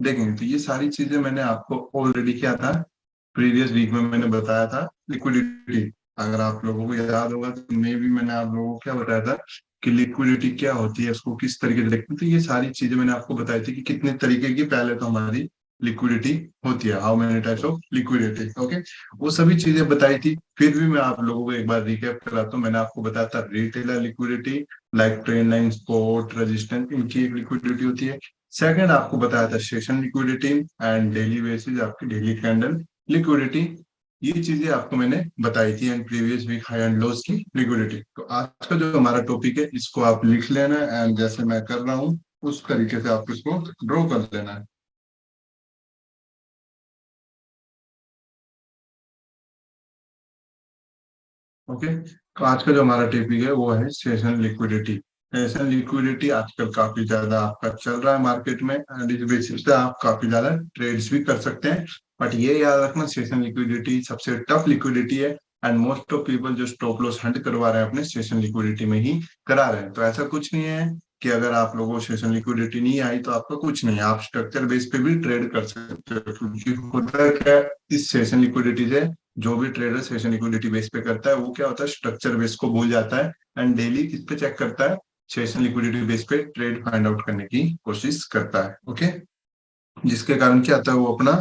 देखेंगे। तो ये सारी चीजें मैंने आपको ऑलरेडी किया था, प्रीवियस वीक में मैंने बताया था लिक्विडिटी। अगर आप लोगों को याद होगा तो मैं भी मैंने आप लोगों को क्या बताया था कि लिक्विडिटी क्या होती है, उसको किस तरीके से देखते हैं। तो ये सारी चीजें मैंने आपको बताई थी कि कितने तरीके की पहले तो हमारी लिक्विडिटी होती है, how many types of liquidity. Okay, वो सभी चीजें बताई थी। फिर भी मैं आप लोगों को एक बार रिकैप कराता हूँ। मैंने आपको बताया था retailer liquidity, like trend line, spot, resistance, इनकी एक लिक्विडिटी होती है। सेकंड आपको बताया था session liquidity and daily basis आपकी डेली कैंडल लिक्विडिटी। ये चीजें आपको मैंने बताई थी and previous week high and lows की लिक्विडिटी। तो आज का जो हमारा टॉपिक है इसको आप लिख लेना एंड जैसे मैं कर रहा हूँ उस तरीके से आप इसको ड्रॉ कर लेना है। ओके, तो आज का जो हमारा टॉपिक है वो है सेशन लिक्विडिटी। सेशन लिक्विडिटी आजकल काफी ज्यादा आपका चल रहा है मार्केट में एंड इस बेसिस पे आप काफी ज्यादा ट्रेड्स भी कर सकते हैं। बट ये याद रखना, सेशन लिक्विडिटी सबसे टफ लिक्विडिटी है एंड मोस्ट ऑफ पीपल जो स्टॉप लॉस हंट करवा रहे हैं अपने सेशन लिक्विडिटी में ही करा रहे हैं। तो ऐसा कुछ नहीं है कि अगर आप लोगों को सेशन लिक्विडिटी नहीं आई तो आपका कुछ नहीं है, आप स्ट्रक्चर बेस पे भी ट्रेड कर सकते हो। क्योंकि होता है क्या, इस सेशन लिक्विडिटी से जो भी ट्रेडर सेशन लिक्विडिटी बेस पे करता है वो क्या होता है, स्ट्रक्चर बेस को भूल जाता है एंड डेली किस पे चेक करता है, सेशन लिक्विडिटी बेस पे ट्रेड फाइंड आउट करने की कोशिश करता है। ओके, जिसके कारण क्या आता है, वो अपना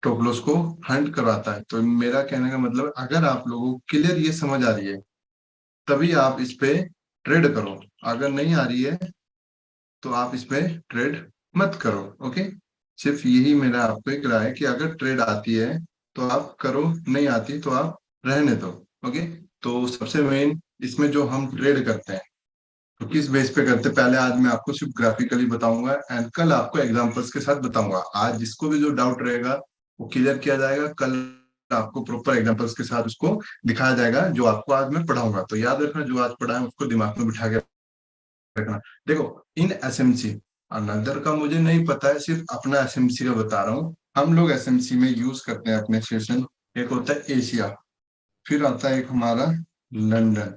स्टॉप लॉस को हंट करवाता है। तो मेरा कहने का मतलब, अगर आप लोगों को क्लियर ये समझ आ रही है तभी आप इस पे ट्रेड करो, अगर नहीं आ रही है तो आप इस पे ट्रेड मत करो। ओके, सिर्फ यही मेरा आपको एक राय है कि अगर ट्रेड आती है तो आप करो, नहीं आती तो आप रहने दो। ओके, तो सबसे मेन इसमें जो हम ट्रेड करते हैं तो किस बेस पे करते हैं, पहले आज मैं आपको सिर्फ ग्राफिकली बताऊंगा एंड कल आपको एग्जांपल्स के साथ बताऊंगा। आज जिसको भी जो डाउट रहेगा वो क्लियर किया जाएगा, कल आपको प्रॉपर एग्जांपल्स के साथ उसको दिखाया जाएगा जो आपको आज मैं पढ़ाऊंगा। तो याद रखना, जो आज पढ़ा है उसको दिमाग में बिठा के रखना। देखो, इन एसएमसी, अनदर का मुझे नहीं पता है, सिर्फ अपना एसएमसी का बता रहा हूँ। हम लोग एसएमसी में यूज करते हैं अपने सेशन, एक होता है एशिया, फिर आता है एक हमारा लंदन,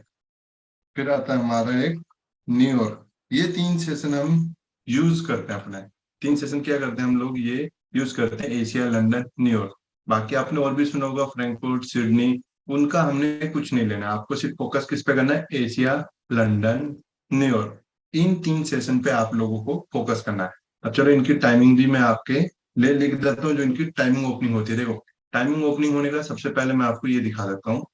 फिर आता है हमारा एक न्यूयॉर्क। ये तीन सेशन हम यूज करते हैं अपने। तीन सेशन क्या करते हैं हम लोग, ये यूज करते हैं, एशिया, लंदन, न्यूयॉर्क। बाकी आपने और भी सुना होगा, फ्रैंकफर्ट, सिडनी, उनका हमने कुछ नहीं लेना। आपको सिर्फ फोकस किस पे करना है, एशिया, लंदन, न्यूयॉर्क। इन तीन सेशन पे आप लोगों को फोकस करना है। अब चलो इनकी टाइमिंग भी मैं आपके लिए लिख देता हूँ, जो इनकी टाइमिंग ओपनिंग होती है। देखो, टाइमिंग ओपनिंग होने का सबसे पहले मैं आपको ये दिखा देता हूँ।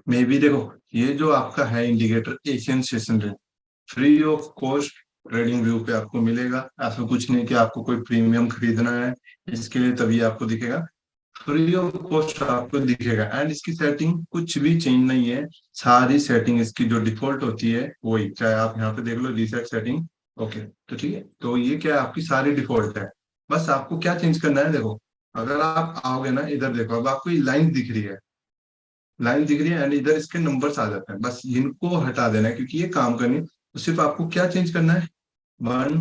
मे बी देखो, ये जो आपका है indicator, Asian session range, free of cost trading view पे आपको मिलेगा। ऐसा कुछ नहीं कि आपको कोई प्रीमियम खरीदना है इसके लिए तभी आपको दिखेगा, फ्री ऑफ कॉस्ट आपको दिखेगा। एंड इसकी सेटिंग कुछ भी चेंज नहीं है, सारी सेटिंग इसकी जो डिफॉल्ट होती है वही, चाहे आप यहाँ पे देख लो रीसेट सेटिंग। ओके, तो ठीक है, तो ये क्या है, आपकी सारी डिफॉल्ट है। बस आपको क्या चेंज करना है, देखो अगर आप आओगे ना इधर, देखो अब आपको ये लाइन दिख रही है, लाइन दिख रही है एंड इधर इसके नंबर्स आ जाते हैं। बस इनको हटा देना है क्योंकि ये काम करनी है। तो सिर्फ आपको क्या चेंज करना है, 1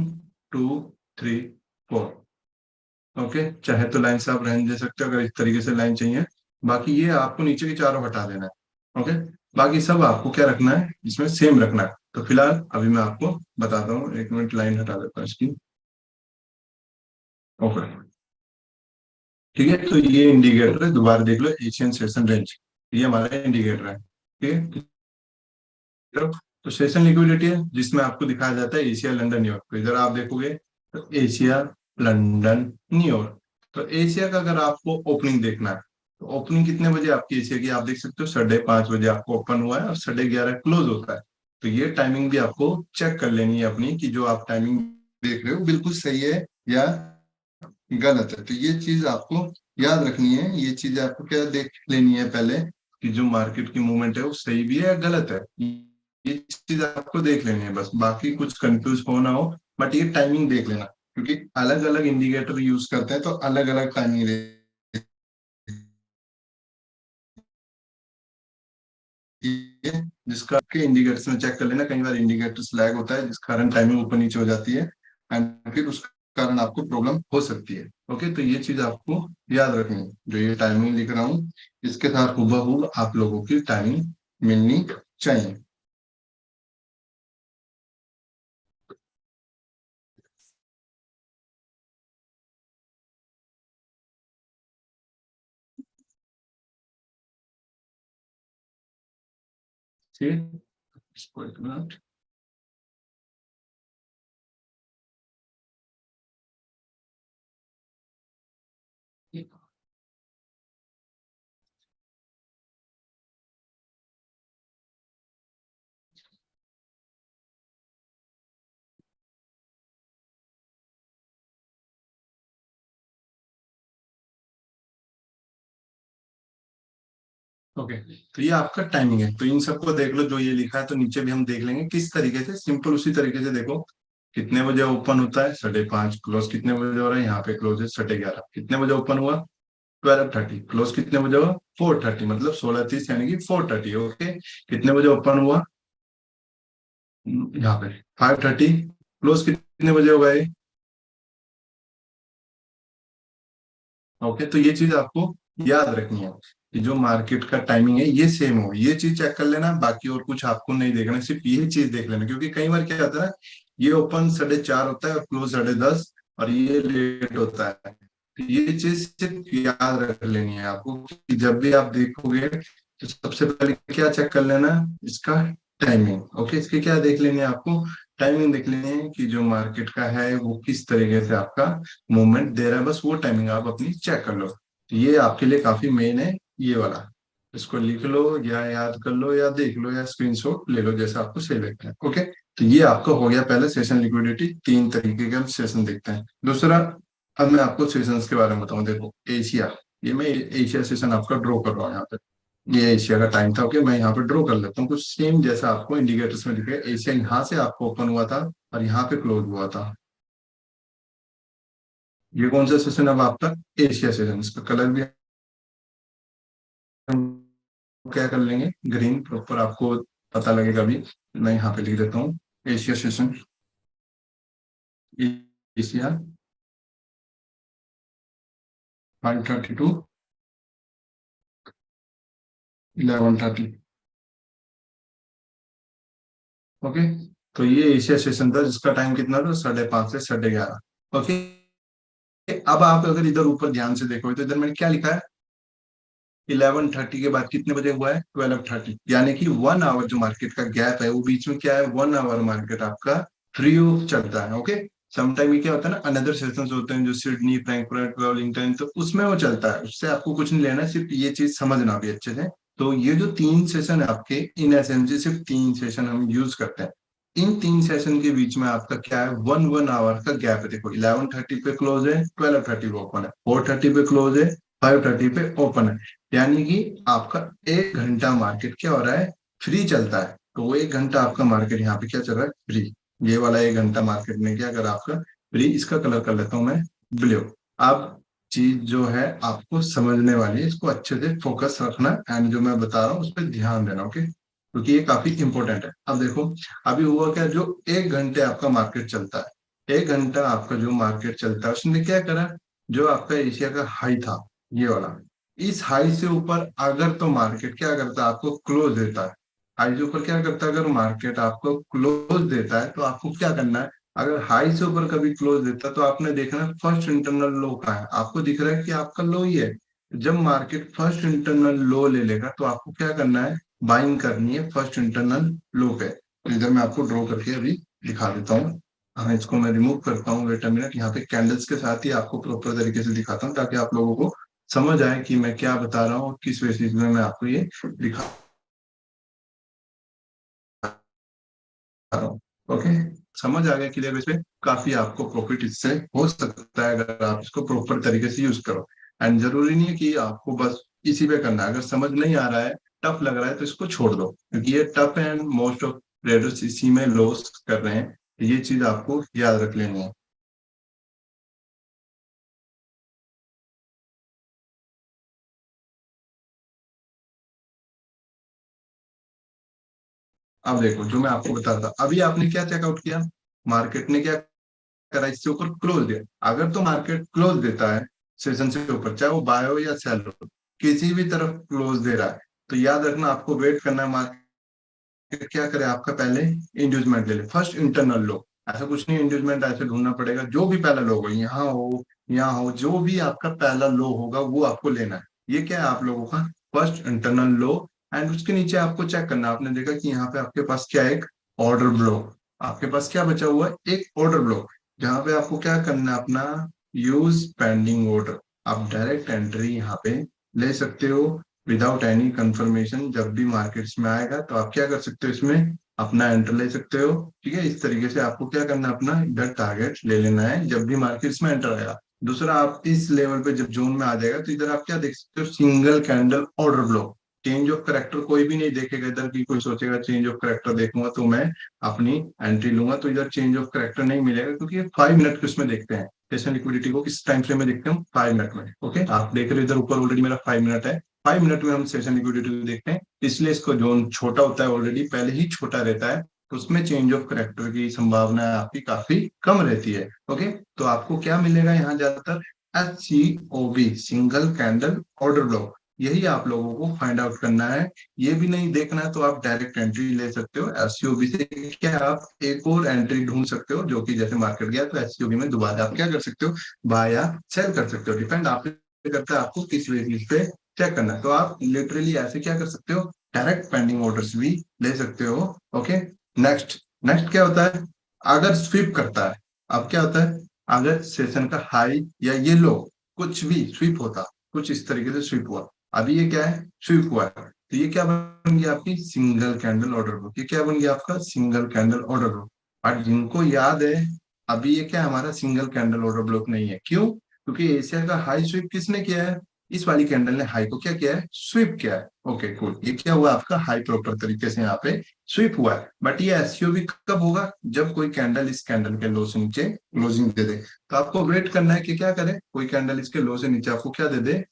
2 3 4। ओके, चाहे तो लाइन से आप रहने दे सकते हो अगर इस तरीके से लाइन चाहिए। बाकी ये आपको नीचे की चारों हटा देना है। ओके, बाकी सब आपको क्या रखना है, इसमें सेम रखना है। तो फिलहाल अभी मैं आपको बताता हूँ, एक मिनट लाइन हटा देता हूँ इसकी। ओके, ठीक है, तो ये इंडिकेटर है, दोबारा देख लो, एशियन सेशन रेंज, ये हमारा इंडिकेटर है। ठीक है, तो सेशन लिक्विडिटी है जिसमें आपको दिखाया जाता है एशिया, लंदन, न्यूयॉर्क। तो इधर आप देखोगे तो एशिया, लंदन, न्यूयॉर्क। तो एशिया का अगर आपको ओपनिंग देखना है तो ओपनिंग कितने बजे आपकी एशिया की, आप देख सकते हो 5:30 बजे आपको ओपन हुआ है और 11:30 क्लोज होता है। तो ये टाइमिंग भी आपको चेक कर लेनी है अपनी, कि जो आप टाइमिंग देख रहे हो बिल्कुल सही है या गलत है। तो ये चीज आपको याद रखनी है, ये चीज आपको क्या देख लेनी है पहले, कि जो मार्केट की मूवमेंट है वो सही भी है या गलत है। ये चीज आपको देख लेनी है, बस बाकी कुछ कंफ्यूज हो ना हो। बट ये टाइमिंग देख लेना, क्योंकि अलग अलग इंडिकेटर यूज करते हैं तो अलग अलग टाइमिंग रहती है। जिसका के इंडिकेटर्स में चेक कर लेना, कई बार इंडिकेटर्स लैग होता है जिस कारण टाइमिंग ऊपर नीचे हो जाती है एंड फिर उस कारण आपको प्रॉब्लम हो सकती है। ओके, तो ये चीज आपको याद रखनी है। जो ये टाइमिंग लिख रहा हूँ इसके साथ हुबहू आप लोगों की टाइमिंग मिलनी चाहिए। ठीक, इसको एक मिनट। ओके, तो ये आपका टाइमिंग है, तो इन सबको देख लो जो ये लिखा है, तो नीचे भी हम देख लेंगे किस तरीके से, सिंपल उसी तरीके से देखो। कितने बजे ओपन होता है? 5:30। क्लोज कितने बजे हो रहा है? यहाँ पे क्लोज है 11:30। कितने बजे ओपन हुआ? 12:30। क्लोज कितने बजे हुआ? 4:30, मतलब 16:30 यानी कि 4:30। ओके, कितने बजे ओपन हुआ? यहाँ पे 5:30। क्लोज कितने बजे होगा ये? ओके, तो ये चीज आपको याद रखनी है कि जो मार्केट का टाइमिंग है ये सेम हो, ये चीज चेक कर लेना, बाकी और कुछ आपको नहीं देखना, सिर्फ ये चीज देख लेना, क्योंकि कई बार क्या होता है ना, ये ओपन 4:30 होता है और क्लोज 10:30, और ये लेट होता है। तो ये चीज सिर्फ याद रख लेनी है आपको कि जब भी आप देखोगे तो सबसे पहले क्या चेक कर लेना, इसका टाइमिंग। ओके, इसकी क्या देख लेनी है आपको? टाइमिंग देख लेनी है कि जो मार्केट का है वो किस तरीके से आपका मूवमेंट दे रहा है, बस वो टाइमिंग आप अपनी चेक कर लो। तो ये आपके लिए काफी मेन है, ये वाला। इसको लिख लो या याद कर लो या देख लो या स्क्रीनशॉट ले लो, जैसा आपको सही लगता है। ओके, तो ये आपका हो गया पहले सेशन लिक्विडिटी। तीन तरीके के हम सेशन देखते हैं। दूसरा, अब मैं आपको सेशंस के बारे में बताऊं। देखो एशिया, ये मैं एशिया सेशन आपका ड्रॉ कर रहा हूँ यहाँ पे। ये एशिया का टाइम था। ओके, मैं यहाँ पे ड्रॉ कर लेता हूँ कुछ सेम जैसा आपको इंडिकेटर्स में दिखेगा। एशिया यहाँ से आपको ओपन हुआ था और यहाँ पे क्लोज हुआ था। ये कौन सा सेशन अब आपका? Asia session. इसका कलर भी हम क्या कर लेंगे, ग्रीन, प्रॉपर आपको पता लगेगा अभी। मैं यहाँ पे लिख देता हूँ एशिया सेशन। एशिया 5:32, 11:30। ओके, तो ये एशिया सेशन था जिसका टाइम कितना था? 5:30 से 11:30। ओके, अब आप अगर इधर ऊपर ध्यान से देखो तो इधर मैंने क्या लिखा है? 11:30 के बाद कितने बजे हुआ है? 12:30, यानी कि 1 आवर जो मार्केट का गैप है वो बीच में क्या है? 1 आवर मार्केट आपका फ्री चलता है। ओके, समटाइम ये क्या होता है ना, अनदर सेशंस होते हैं जो सिडनी, फ्रैंकफर्ट, वेलिंगटन, तो उसमें वो चलता है, उससे आपको कुछ नहीं लेना, सिर्फ ये चीज समझना भी अच्छे से। तो ये जो 3 सेशन है आपके, इन एसेंस सिर्फ 3 सेशन हम यूज करते हैं। इन 3 सेशन के बीच में आपका क्या है? वन वन आवर का गैप है। देखो 11:30 पे क्लोज है, 12:30 पे ओपन है, 4:30 पे क्लोज है, 5:30 पे ओपन है। यानी कि आपका 1 घंटा मार्केट क्या हो रहा है? फ्री चलता है। तो वो 1 घंटा आपका मार्केट यहाँ पे क्या चल रहा है? फ्री। ये वाला 1 घंटा मार्केट में क्या कर रहा है आपका? फ्री। इसका कलर कर लेता हूँ मैं ब्लू। अब चीज जो है आपको समझने वाली है, इसको अच्छे से फोकस रखना एंड जो मैं बता रहा हूँ उस पर ध्यान देना। ओके, क्योंकि ये काफी इंपॉर्टेंट है। अब देखो, अभी हुआ क्या, जो 1 घंटे आपका मार्केट चलता है, 1 घंटा आपका जो मार्केट चलता है उसने क्या करा? जो आपका एशिया का हाई था, ये वाला, इस हाई से ऊपर अगर तो मार्केट क्या करता है? आपको क्लोज देता है। हाई से ऊपर क्या करता है? अगर मार्केट आपको क्लोज देता है तो आपको क्या करना है? अगर हाई से ऊपर कभी क्लोज देता है तो आपने देखना है फर्स्ट इंटरनल लो का है, आपको दिख रहा है कि आपका लो ही है। जब मार्केट फर्स्ट इंटरनल लो ले लेगा तो आपको क्या करना है? बाइंग करनी है फर्स्ट इंटरनल लो पे। तो इधर मैं आपको ड्रॉ करके अभी दिखा देता हूँ। हाँ, इसको मैं रिमूव करता हूँ, वेट अ मिनट। यहाँ पे कैंडल्स के साथ ही आपको प्रॉपर तरीके से दिखाता हूँ ताकि आप लोगों को समझ आए कि मैं क्या बता रहा हूँ और किस बेसिस में मैं आपको ये दिखा रहा हूँ। ओके, समझ आ गया क्लियर? इसमें काफी आपको प्रॉफिट इससे हो सकता है अगर आप इसको प्रॉपर तरीके से यूज करो। एंड जरूरी नहीं है कि आपको बस इसी पे करना है। अगर समझ नहीं आ रहा है, टफ लग रहा है, तो इसको छोड़ दो, क्योंकि ये टफ है एंड मोस्ट ऑफ ट्रेडर्स इसी में लॉस कर रहे हैं। ये चीज आपको याद रख लेनी है। अब देखो, जो मैं आपको बता रहा था, अभी आपने क्या चेकआउट किया? मार्केट ने क्या करा? इससे ऊपर क्लोज दिया। अगर तो मार्केट क्लोज देता है सेशन से ऊपर, चाहे वो बाय हो या सेल हो, किसी भी तरफ क्लोज दे रहा है, तो याद रखना आपको वेट करना है। मार्केट क्या करे? आपका पहले इंड्यूसमेंट ले ले, फर्स्ट इंटरनल लो। ऐसा कुछ नहीं, इंड्यूसमेंट ऐसे ढूंढना पड़ेगा, जो भी पहला लो हो, यहाँ हो, यहाँ हो, जो भी आपका पहला लो होगा वो आपको लेना है। ये क्या है आप लोगों का? फर्स्ट इंटरनल लो एंड उसके नीचे आपको चेक करना, आपने देखा कि यहाँ पे आपके पास क्या है, एक ऑर्डर ब्लॉक, आपके पास क्या बचा हुआ है, एक ऑर्डर ब्लॉक, जहां पे आपको क्या करना है, अपना यूज पेंडिंग ऑर्डर, आप डायरेक्ट एंट्री यहाँ पे ले सकते हो विदाउट एनी कंफर्मेशन। जब भी मार्केट्स में आएगा तो आप क्या कर सकते हो, इसमें अपना एंटर ले सकते हो। ठीक है, इस तरीके से आपको क्या करना है, अपना इधर टारगेट ले लेना है जब भी मार्केट्स में एंटर आएगा। दूसरा, आप इस लेवल पे जब जोन में आ जाएगा तो इधर आप क्या देख सकते हो, single candle order block. Change of character कोई भी नहीं देखेगा इधर की, कोई सोचेगा चेंज ऑफ करेक्टर देखूंगा तो मैं अपनी एंट्री लूंगा, तो इधर चेंज ऑफ करेक्टर नहीं मिलेगा, क्योंकि ये 5 मिनट के उसमें देखते हैं। सेशन लिक्विडिटी को किस टाइम फ्रेम में देखते हैं, 5 मिनट में। ओके, आप देख रहे हो इधर ऊपर ऑलरेडी मेरा 5 मिनट है, 5 मिनट में हम सेशन लिक्विडिटी को देखते हैं, इसलिए इसको जोन छोटा होता है, ऑलरेडी पहले ही छोटा रहता है, तो उसमें चेंज ऑफ करेक्टर की संभावना आपकी काफी कम रहती है। ओके, तो आपको क्या मिलेगा यहाँ ज्यादातर, SCOB, single candle order block, यही आप लोगों को फाइंड आउट करना है। ये भी नहीं देखना है तो आप डायरेक्ट एंट्री ले सकते हो SCOB से। क्या आप एक और एंट्री ढूंढ सकते हो, जो कि जैसे मार्केट गया तो SCOB में दोबारा आप क्या कर सकते हो, बाय या सेल कर सकते हो, डिपेंड आप पे करता है आपको किस बेसिस पे चेक करना है। तो आप लिटरली ऐसे क्या कर सकते हो, डायरेक्ट पेंडिंग ऑर्डर्स भी ले सकते हो। ओके, नेक्स्ट नेक्स्ट क्या होता है, अगर स्वीप करता है, अब क्या होता है, अगर सेशन का हाई या ये लो कुछ भी स्वीप होता, कुछ इस तरीके से स्वीप हुआ, अभी ये क्या है, स्वीप हुआ है, तो ये क्या बन गया आपकी सिंगल कैंडल ऑर्डर बुक। ये क्या बन गया आपका सिंगल कैंडल ऑर्डर बुक। और जिनको याद है, अभी ये क्या हमारा सिंगल कैंडल ऑर्डर ब्लॉक नहीं है, क्यों, क्योंकि एशिया का हाई स्वीप किसने किया है, इस वाली कैंडल ने हाई को क्या किया है, स्वीप किया है। ओके कूल, ये क्या हुआ आपका हाई प्रॉपर तरीके से यहाँ पे स्वीप हुआ है। बट ये एसयूवी कब होगा, जब कोई कैंडल इस कैंडल के लो से नीचे क्लोजिंग दे दे, तो आपको वेट करना है कि क्या करे, कोई कैंडल इसके लो से नीचे आपको क्या दे दे,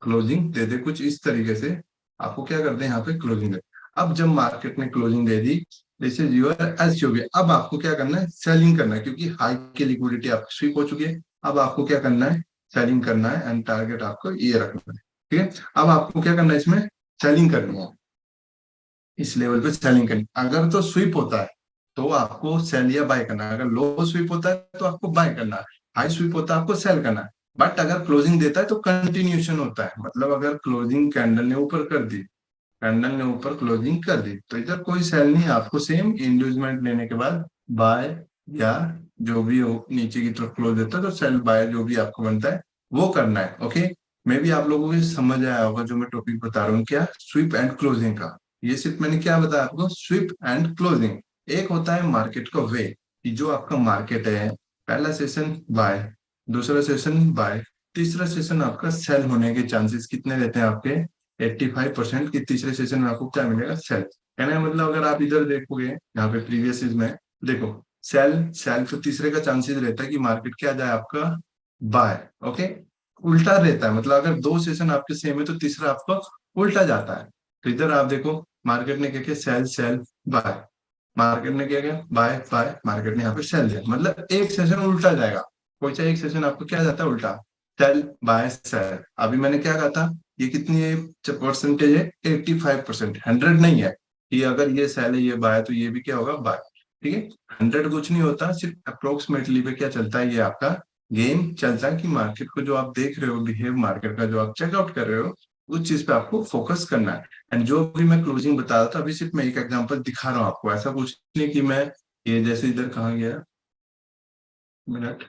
क्लोजिंग दे दे, कुछ इस तरीके से आपको क्या करते हैं यहाँ पे क्लोजिंग दे। अब जब मार्केट ने closing they the, this is your SUV, अब आपको क्या करना है, सेलिंग करना है, क्योंकि हाई की लिक्विडिटी आपकी स्वीप हो चुकी है। अब आपको क्या करना है, सेलिंग करना है, एंड टारगेट आपको ये रखना है। ठीक है, अब आपको क्या करना है, इसमें सेलिंग करनी है, इस लेवल पे सेलिंग करनी। अगर तो स्वीप होता है तो आपको सेल या बाय करना है, अगर लो स्वीप होता है तो आपको बाय करना है, हाई स्वीप होता है आपको सेल करना है। बट अगर क्लोजिंग देता है तो कंटिन्यूशन होता है, मतलब अगर क्लोजिंग कैंडल ने ऊपर कर दी, कैंडल ने ऊपर क्लोजिंग कर दी, तो इधर कोई सेल नहीं है, आपको सेम इंड्यूसमेंट लेने के बाद बाय या जो भी हो नीचे की तरफ क्लोज देता है तो सेल बाय जो भी आपको बनता है वो करना है। ओके, मे भी आप लोगों को समझ आया होगा जो मैं टॉपिक बता रहा हूँ, क्या स्वीप एंड क्लोजिंग का। ये सिर्फ मैंने क्या बताया आपको, स्वीप एंड क्लोजिंग। एक होता है मार्केट का वे, कि जो आपका मार्केट है, पहला सेशन बाय, दूसरा सेशन बाय, तीसरा सेशन आपका सेल होने के चांसेस कितने रहते हैं आपके, 85% की तीसरे सेशन में आपको क्या मिलेगा, सेल। कहने का मतलब अगर आप इधर देखोगे यहाँ पे प्रीवियस में, देखो सेल सेल तो तीसरे का चांसेस रहता है कि मार्केट क्या जाए आपका बाय। ओके, उल्टा रहता है, मतलब अगर दो सेशन आपके सेम है तो तीसरा आपका उल्टा जाता है। तो इधर आप देखो मार्केट ने क्या किया, सेल सेल बाय, मार्केट ने क्या किया, बाय बाय, मार्केट ने यहाँ पे सेल दिया, मतलब एक सेशन उल्टा जाएगा। कोई सा एक सेशन आपको क्या जाता है उल्टा, सेल बाय सेल। अभी मैंने क्या कहा था, ये कितनी है परसेंटेज है, 85%, 100 नहीं है कि अगर ये सेल है ये बाय तो ये भी क्या होगा बाय। ठीक है, 100 कुछ नहीं होता, सिर्फ अप्रोक्सीमेटली पे क्या चलता है, ये आपका गेम चलता है कि मार्केट को जो आप देख रहे हो, बिहेव मार्केट का जो आप चेकआउट कर रहे हो, उस चीज पे आपको फोकस करना है। एंड जो भी मैं क्लोजिंग बता रहा था, अभी सिर्फ मैं एक एग्जांपल दिखा रहा हूँ आपको, ऐसा कुछ नहीं कि मैं ये जैसे इधर कहाँ गया, मिनट,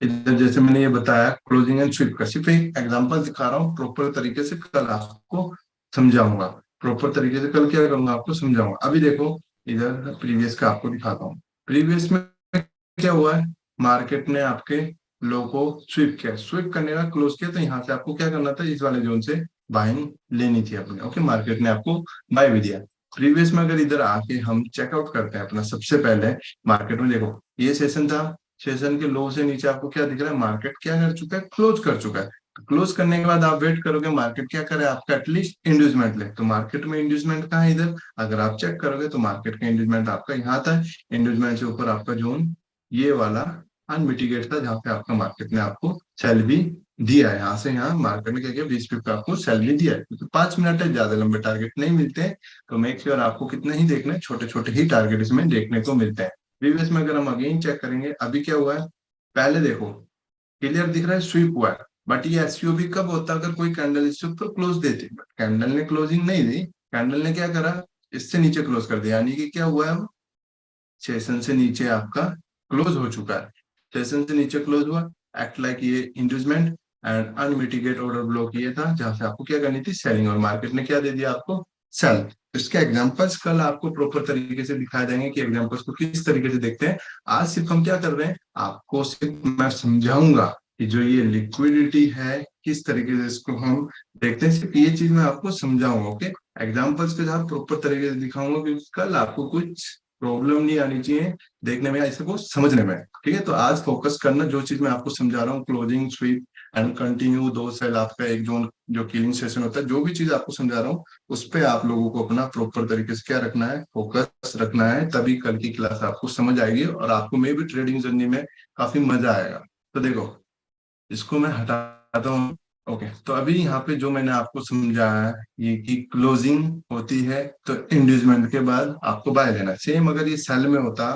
इधर जैसे मैंने ये बताया क्लोजिंग एंड स्वीप का सिर्फ एक एग्जांपल दिखा रहा हूँ, प्रॉपर तरीके से कल आपको समझाऊंगा, प्रॉपर तरीके से कल क्या करूंगा आपको समझाऊंगा। अभी देखो इधर प्रीवियस का आपको दिखाता हूँ, प्रीवियस में क्या हुआ है, मार्केट ने आपके लो को स्वीप किया, स्वीप करने का क्लोज किया, तो यहाँ से आपको क्या करना था, इस वाले जोन से बाइंग लेनी थी अपने। ओके, मार्केट ने आपको बाय भी दिया। प्रीवियस में अगर इधर आके हम चेकआउट करते हैं अपना, सबसे पहले मार्केट में देखो ये सेशन था, सेशन के लो से नीचे आपको क्या दिख रहा है, मार्केट क्या कर चुका है, क्लोज कर चुका है। क्लोज करने के बाद आप वेट करोगे मार्केट क्या करे, आपका एटलीस्ट इंड्यूसमेंट ले, तो मार्केट में इंड्यूसमेंट कहाँ है इधर, अगर आप चेक करोगे तो मार्केट का इंड्यूसमेंट आपका यहाँ था, इंड्यूसमेंट से ऊपर आपका जोन ये वाला अनमिटिगेट था, जहाँ पे आपका मार्केट ने आपको सेल भी दिया है, यहाँ से यहाँ मार्केट ने क्या किया, 20 पिप का आपको सेल भी दिया है, क्योंकि 5 मिनट है, ज्यादा लंबे टारगेट नहीं मिलते हैं, तो मेक श्योर आपको कितने ही देखने, छोटे छोटे ही टारगेट इसमें देखने को मिलते हैं। प्रीवियस में अगर हम अगेन चेक करेंगे, अभी क्या हुआ है, पहले देखो क्लियर दिख रहा है स्वीप हुआ है, बट ये एसयूवी कब होता है, अगर कोई कैंडल इससे ऊपर क्लोज देती, बट कैंडल ने क्लोजिंग नहीं दी, कैंडल ने क्या करा, इससे नीचे क्लोज कर दिया, यानी कि क्या हुआ है, अब सेशन से नीचे आपका क्लोज हो चुका है। सेशन से नीचे क्लोज हुआ, एक्ट लाइक ये inducement and unmitigate order block ये था जहां से आपको क्या करनी थी, सेलिंग, और मार्केट ने क्या दे दिया आपको, सेल। इसके एग्जांपल्स कल आपको प्रॉपर तरीके से दिखाए जाएंगे कि एग्जांपल्स को किस तरीके से देखते हैं। आज सिर्फ हम क्या कर रहे हैं, आपको सिर्फ मैं समझाऊंगा कि जो ये लिक्विडिटी है किस तरीके से इसको हम देखते हैं, सिर्फ ये चीज मैं आपको समझाऊंगा। ओके, एग्जाम्पल्स के साथ प्रॉपर तरीके से दिखाऊंगा क्योंकि कल आपको कुछ प्रॉब्लम नहीं आनी चाहिए देखने में, ऐसे को समझने में। ठीक है, तो आज फोकस करना जो चीज मैं आपको समझा रहा हूँ, क्लोजिंग, स्वीप एंड कंटिन्यू, दो सेल आपका एक जोन, जो किलिंग सेशन होता है, जो भी चीज आपको समझा रहा हूँ उस पे आप लोगों को अपना प्रॉपर तरीके से क्या रखना है, फोकस रखना है, तभी कल की क्लास आपको समझ आएगी और आपको मे भी ट्रेडिंग जर्नी में काफी मजा आएगा। तो देखो, इसको मैं हटाता हूँ। ओके, तो अभी यहाँ पे जो मैंने आपको समझाया है ये कि क्लोजिंग होती है तो इंड्यूसमेंट के बाद आपको बाय लेना। सेम अगर ये सेल में होता,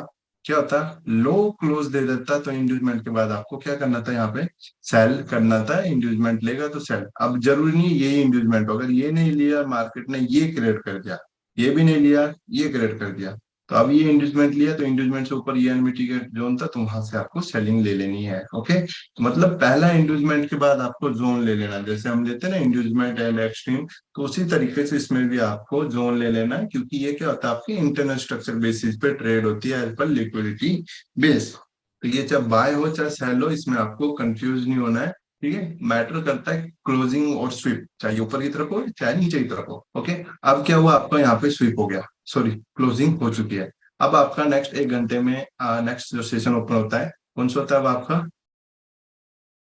क्या होता, लो क्लोज दे देता तो इंड्यूसमेंट के बाद आपको क्या करना था, यहाँ पे सेल करना था। इंड्यूसमेंट लेगा तो सेल, अब जरूरी नहीं यही इंड्यूसमेंट हो, अगर ये नहीं लिया मार्केट ने, ये क्रिएट कर दिया, ये भी नहीं लिया, ये क्रिएट कर दिया, तो अब ये इंड्यूसमेंट लिया तो इंड्यूसमेंट से ऊपर ये अनमिटिगेट जोन था तो वहां से आपको सेलिंग ले लेनी है। ओके, तो मतलब पहला इंड्यूसमेंट के बाद आपको जोन ले लेना, जैसे हम लेते हैं ना इंड्यूसमेंट एंड एक्सट्रीम, तो उसी तरीके से इसमें भी आपको जोन ले लेना है, क्योंकि ये क्या होता है, आपकी इंटरनल स्ट्रक्चर बेसिस पे ट्रेड होती है एज पर लिक्विडिटी बेस। तो ये चाहे बाय हो चाहे सेल हो, इसमें आपको कंफ्यूज नहीं होना है। ठीक है, मैटर करता है क्लोजिंग और स्विप, चाहे ऊपर की तरफ हो चाहे नीचे की तरफ हो। ओके, अब क्या हुआ, आपका यहाँ पे स्विप हो गया, सॉरी क्लोजिंग हो चुकी है। अब आपका नेक्स्ट 1 घंटे में नेक्स्ट जो सेशन ओपन होता है कौन सा होता है, अब आपका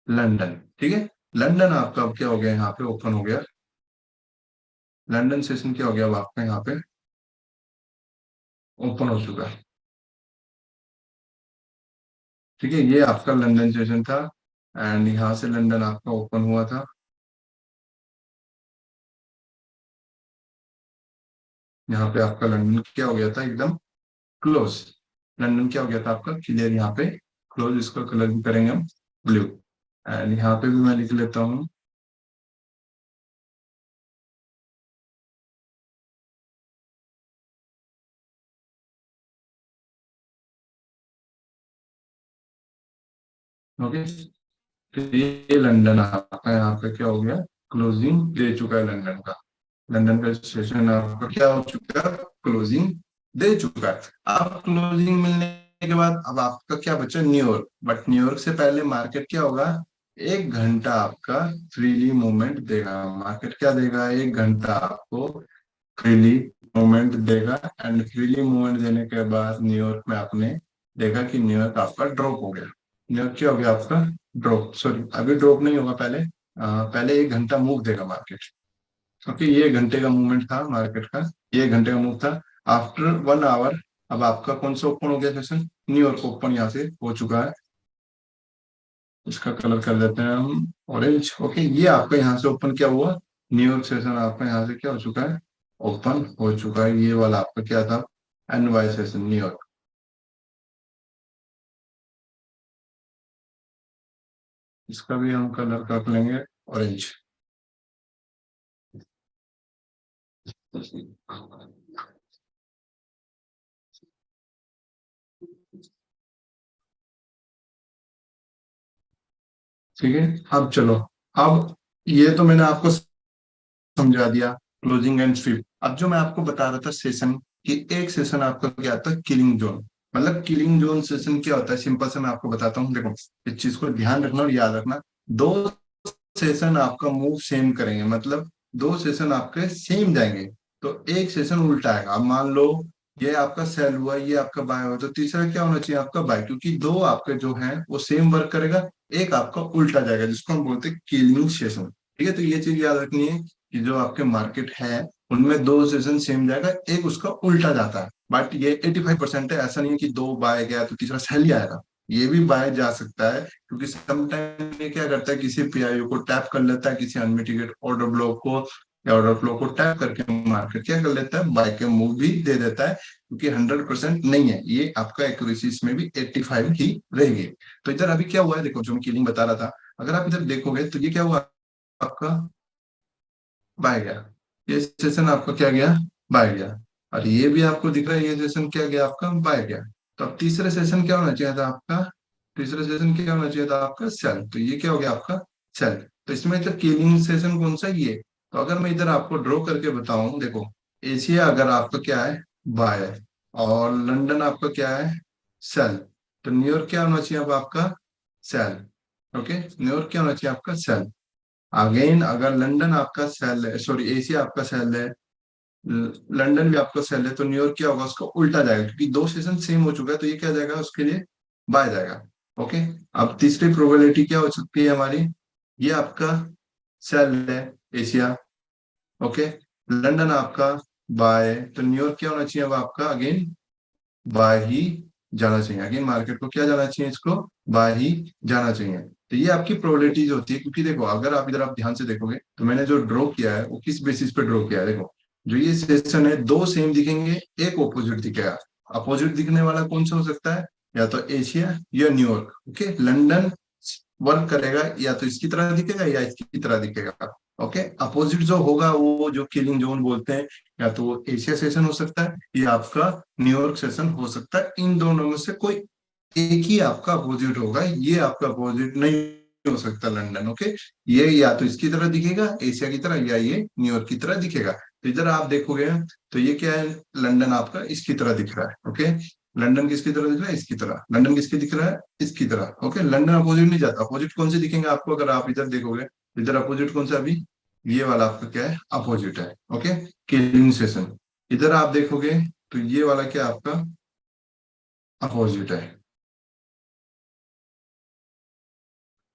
लंदन। ठीक है, लंदन आपका अब क्या हो गया, यहाँ पे ओपन हो गया, लंदन सेशन क्या हो गया, अब आपका यहाँ पे ओपन हो चुका है। ठीक है, ये आपका लंदन सेशन था एंड यहाँ से लंदन आपका ओपन हुआ था। यहाँ पे आपका लंदन क्या हो गया था, एकदम क्लोज। लंदन क्या हो गया था आपका, क्लियर, यहाँ पे क्लोज। इसका कलर भी करेंगे हम ब्लू, एंड यहाँ पे भी मैं लिख लेता हूँ। ओके, तो ये लंदन आपका यहाँ पे क्या हो गया, क्लोजिंग दे चुका है लंदन का। लंदन का सेशन आपका क्या हो चुका है, क्लोजिंग दे चुका है। अब क्लोजिंग मिलने के बाद अब आपका क्या बचा, न्यूयॉर्क। बट न्यूयॉर्क से पहले मार्केट क्या होगा, 1 घंटा आपका फ्रीली मूवमेंट देगा। मार्केट क्या देगा, 1 घंटा आपको फ्रीली मूवमेंट देगा, एंड फ्रीली मूवमेंट देने के बाद न्यूयॉर्क में आपने देखा कि न्यूयॉर्क आपका ड्रॉप हो गया। न्यूयॉर्क क्या हो गया आपका, ड्रॉप, सॉरी अभी ड्रॉप नहीं होगा, पहले पहले 1 घंटा मूव देगा मार्केट, क्योंकि ये 1 घंटे का मूवमेंट था मार्केट का, ये 1 घंटे का मूव था। आफ्टर 1 आवर अब आपका कौन सा ओपन हो गया सेशन, न्यूयॉर्क ओपन यहाँ से हो चुका है। इसका कलर कर देते हैं हम ऑरेंज। ओके, ये आपका यहाँ से ओपन क्या हुआ, न्यूयॉर्क सेशन आपका यहाँ से क्या हो चुका है, ओपन हो चुका है। ये वाला आपका क्या था, एनवाई सेशन न्यूयॉर्क। इसका भी हम कलर कर लेंगे ऑरेंज। ठीक है, अब चलो, अब ये तो मैंने आपको समझा दिया, क्लोजिंग एंड स्वीप। अब जो मैं आपको बता रहा था सेशन, कि एक सेशन आपका क्या आता है, किलिंग जोन। मतलब किलिंग जोन सेशन क्या होता है, सिंपल से मैं आपको बताता हूँ। देखो, इस चीज को ध्यान रखना और याद रखना, दो सेशन आपका मूव सेम करेंगे, मतलब दो सेशन आपके सेम जाएंगे तो एक सेशन उल्टा आएगा। अब मान लो ये आपका सेल हुआ, ये आपका बाय हुआ, तो तीसरा क्या होना चाहिए आपका बाय, क्योंकि दो आपके जो है वो सेम वर्क करेगा, एक आपका उल्टा जाएगा, जिसको हम बोलते हैं किलिंग सेशन। ठीक है, तो ये चीज याद रखनी है कि जो आपके मार्केट है उनमें दो सेशन सेम जाएगा, एक उसका उल्टा जाता है। बट ये 85% है, ऐसा नहीं है कि दो बाय गया तो तीसरा सेल ही आएगा, ये भी बाय जा सकता है। क्योंकि समटाइम ये क्या करता है, किसी पीआईओ को टैप कर लेता है, किसी अनमिटिगेट ऑर्डर ब्लॉक को या ऑर्डर फ्लो को टैप करके मार्केट क्या कर लेता है, बाय के मूव भी दे देता है। क्योंकि 100% नहीं है ये, आपका एक्यूरेसी इसमें भी 85 ही रहेगी। तो इधर अभी क्या हुआ है, देखो जो मैं किलिंग बता रहा था, अगर आप इधर देखोगे तो ये क्या हुआ आपका, बाय गया। ये सेशन आपका क्या गया, बाय गया। और ये भी आपको दिख रहा है, ये सेशन क्या गया आपका, बाय गया। तो अब तीसरे सेशन क्या होना चाहिए था आपका, तीसरा सेशन क्या होना चाहिए था आपका, सेल। तो ये क्या हो गया आपका, सेल। तो इसमें तो किलिंग सेशन कौन सा, ये। तो अगर मैं इधर आपको ड्रॉ करके बताऊं, देखो एशिया अगर आपका क्या है, बाय है, और लंदन आपका क्या है, सेल। तो न्यूयॉर्क क्या होना चाहिए अब आपका, सेल। ओके, न्यूयॉर्क क्या होना चाहिए आपका, सेल। अगेन अगर लंदन आपका सेल है, सॉरी एशिया आपका सेल है, लंदन भी आपका सेल है, तो न्यूयॉर्क क्या होगा, उसका उल्टा जाएगा, क्योंकि दो सेशन सेम हो चुका है, तो ये क्या जाएगा उसके लिए, बाय जाएगा। ओके। अब तीसरी प्रोबेबिलिटी क्या हो सकती है हमारी, ये आपका सेल है एशिया। ओके, लंदन आपका बाय है, तो न्यूयॉर्क क्या होना चाहिए अब आपका, अगेन बाय ही जाना चाहिए। अगेन मार्केट को क्या जाना चाहिए, इसको बाय ही जाना चाहिए। तो ये आपकी प्रोबेबिलिटीज होती है, क्योंकि देखो अगर आप इधर आप ध्यान से देखोगे, तो मैंने जो ड्रॉ किया है वो किस बेसिस पे ड्रॉ किया है, देखो जो ये सेशन है दो सेम दिखेंगे, एक ऑपोजिट दिखेगा। अपोजिट दिखने वाला कौन सा हो सकता है, या तो एशिया या न्यूयॉर्क। ओके, लंदन वर्क करेगा या तो इसकी तरह दिखेगा या इसकी तरह दिखेगा। ओके, अपोजिट जो होगा वो जो किलिंग जोन बोलते हैं, या तो वो एशिया सेशन हो सकता है या आपका न्यूयॉर्क सेशन हो सकता है। इन दोनों में से कोई एक ही आपका अपोजिट होगा, ये आपका अपोजिट नहीं हो सकता लंदन। ओके, ये या तो इसकी तरह दिखेगा एशिया की तरह, या ये न्यूयॉर्क की तरह दिखेगा। तो इधर आप देखोगे तो ये क्या है, लंदन आपका इसकी तरह दिख रहा है। ओके, लंदन किसकी तरह दिख रहा है, इसकी तरह। लंदन किसकी दिख रहा है, इसकी तरह। ओके, लंदन अपोजिट नहीं जाता। अपोजिट कौन से दिखेंगे आपको, अगर आप इधर देखोगे, इधर अपोजिट कौन सा, अभी ये वाला आपका क्या है, अपोजिट है। Okay, killing session. इधर आप देखोगे तो ये वाला क्या आपका अपोजिट है,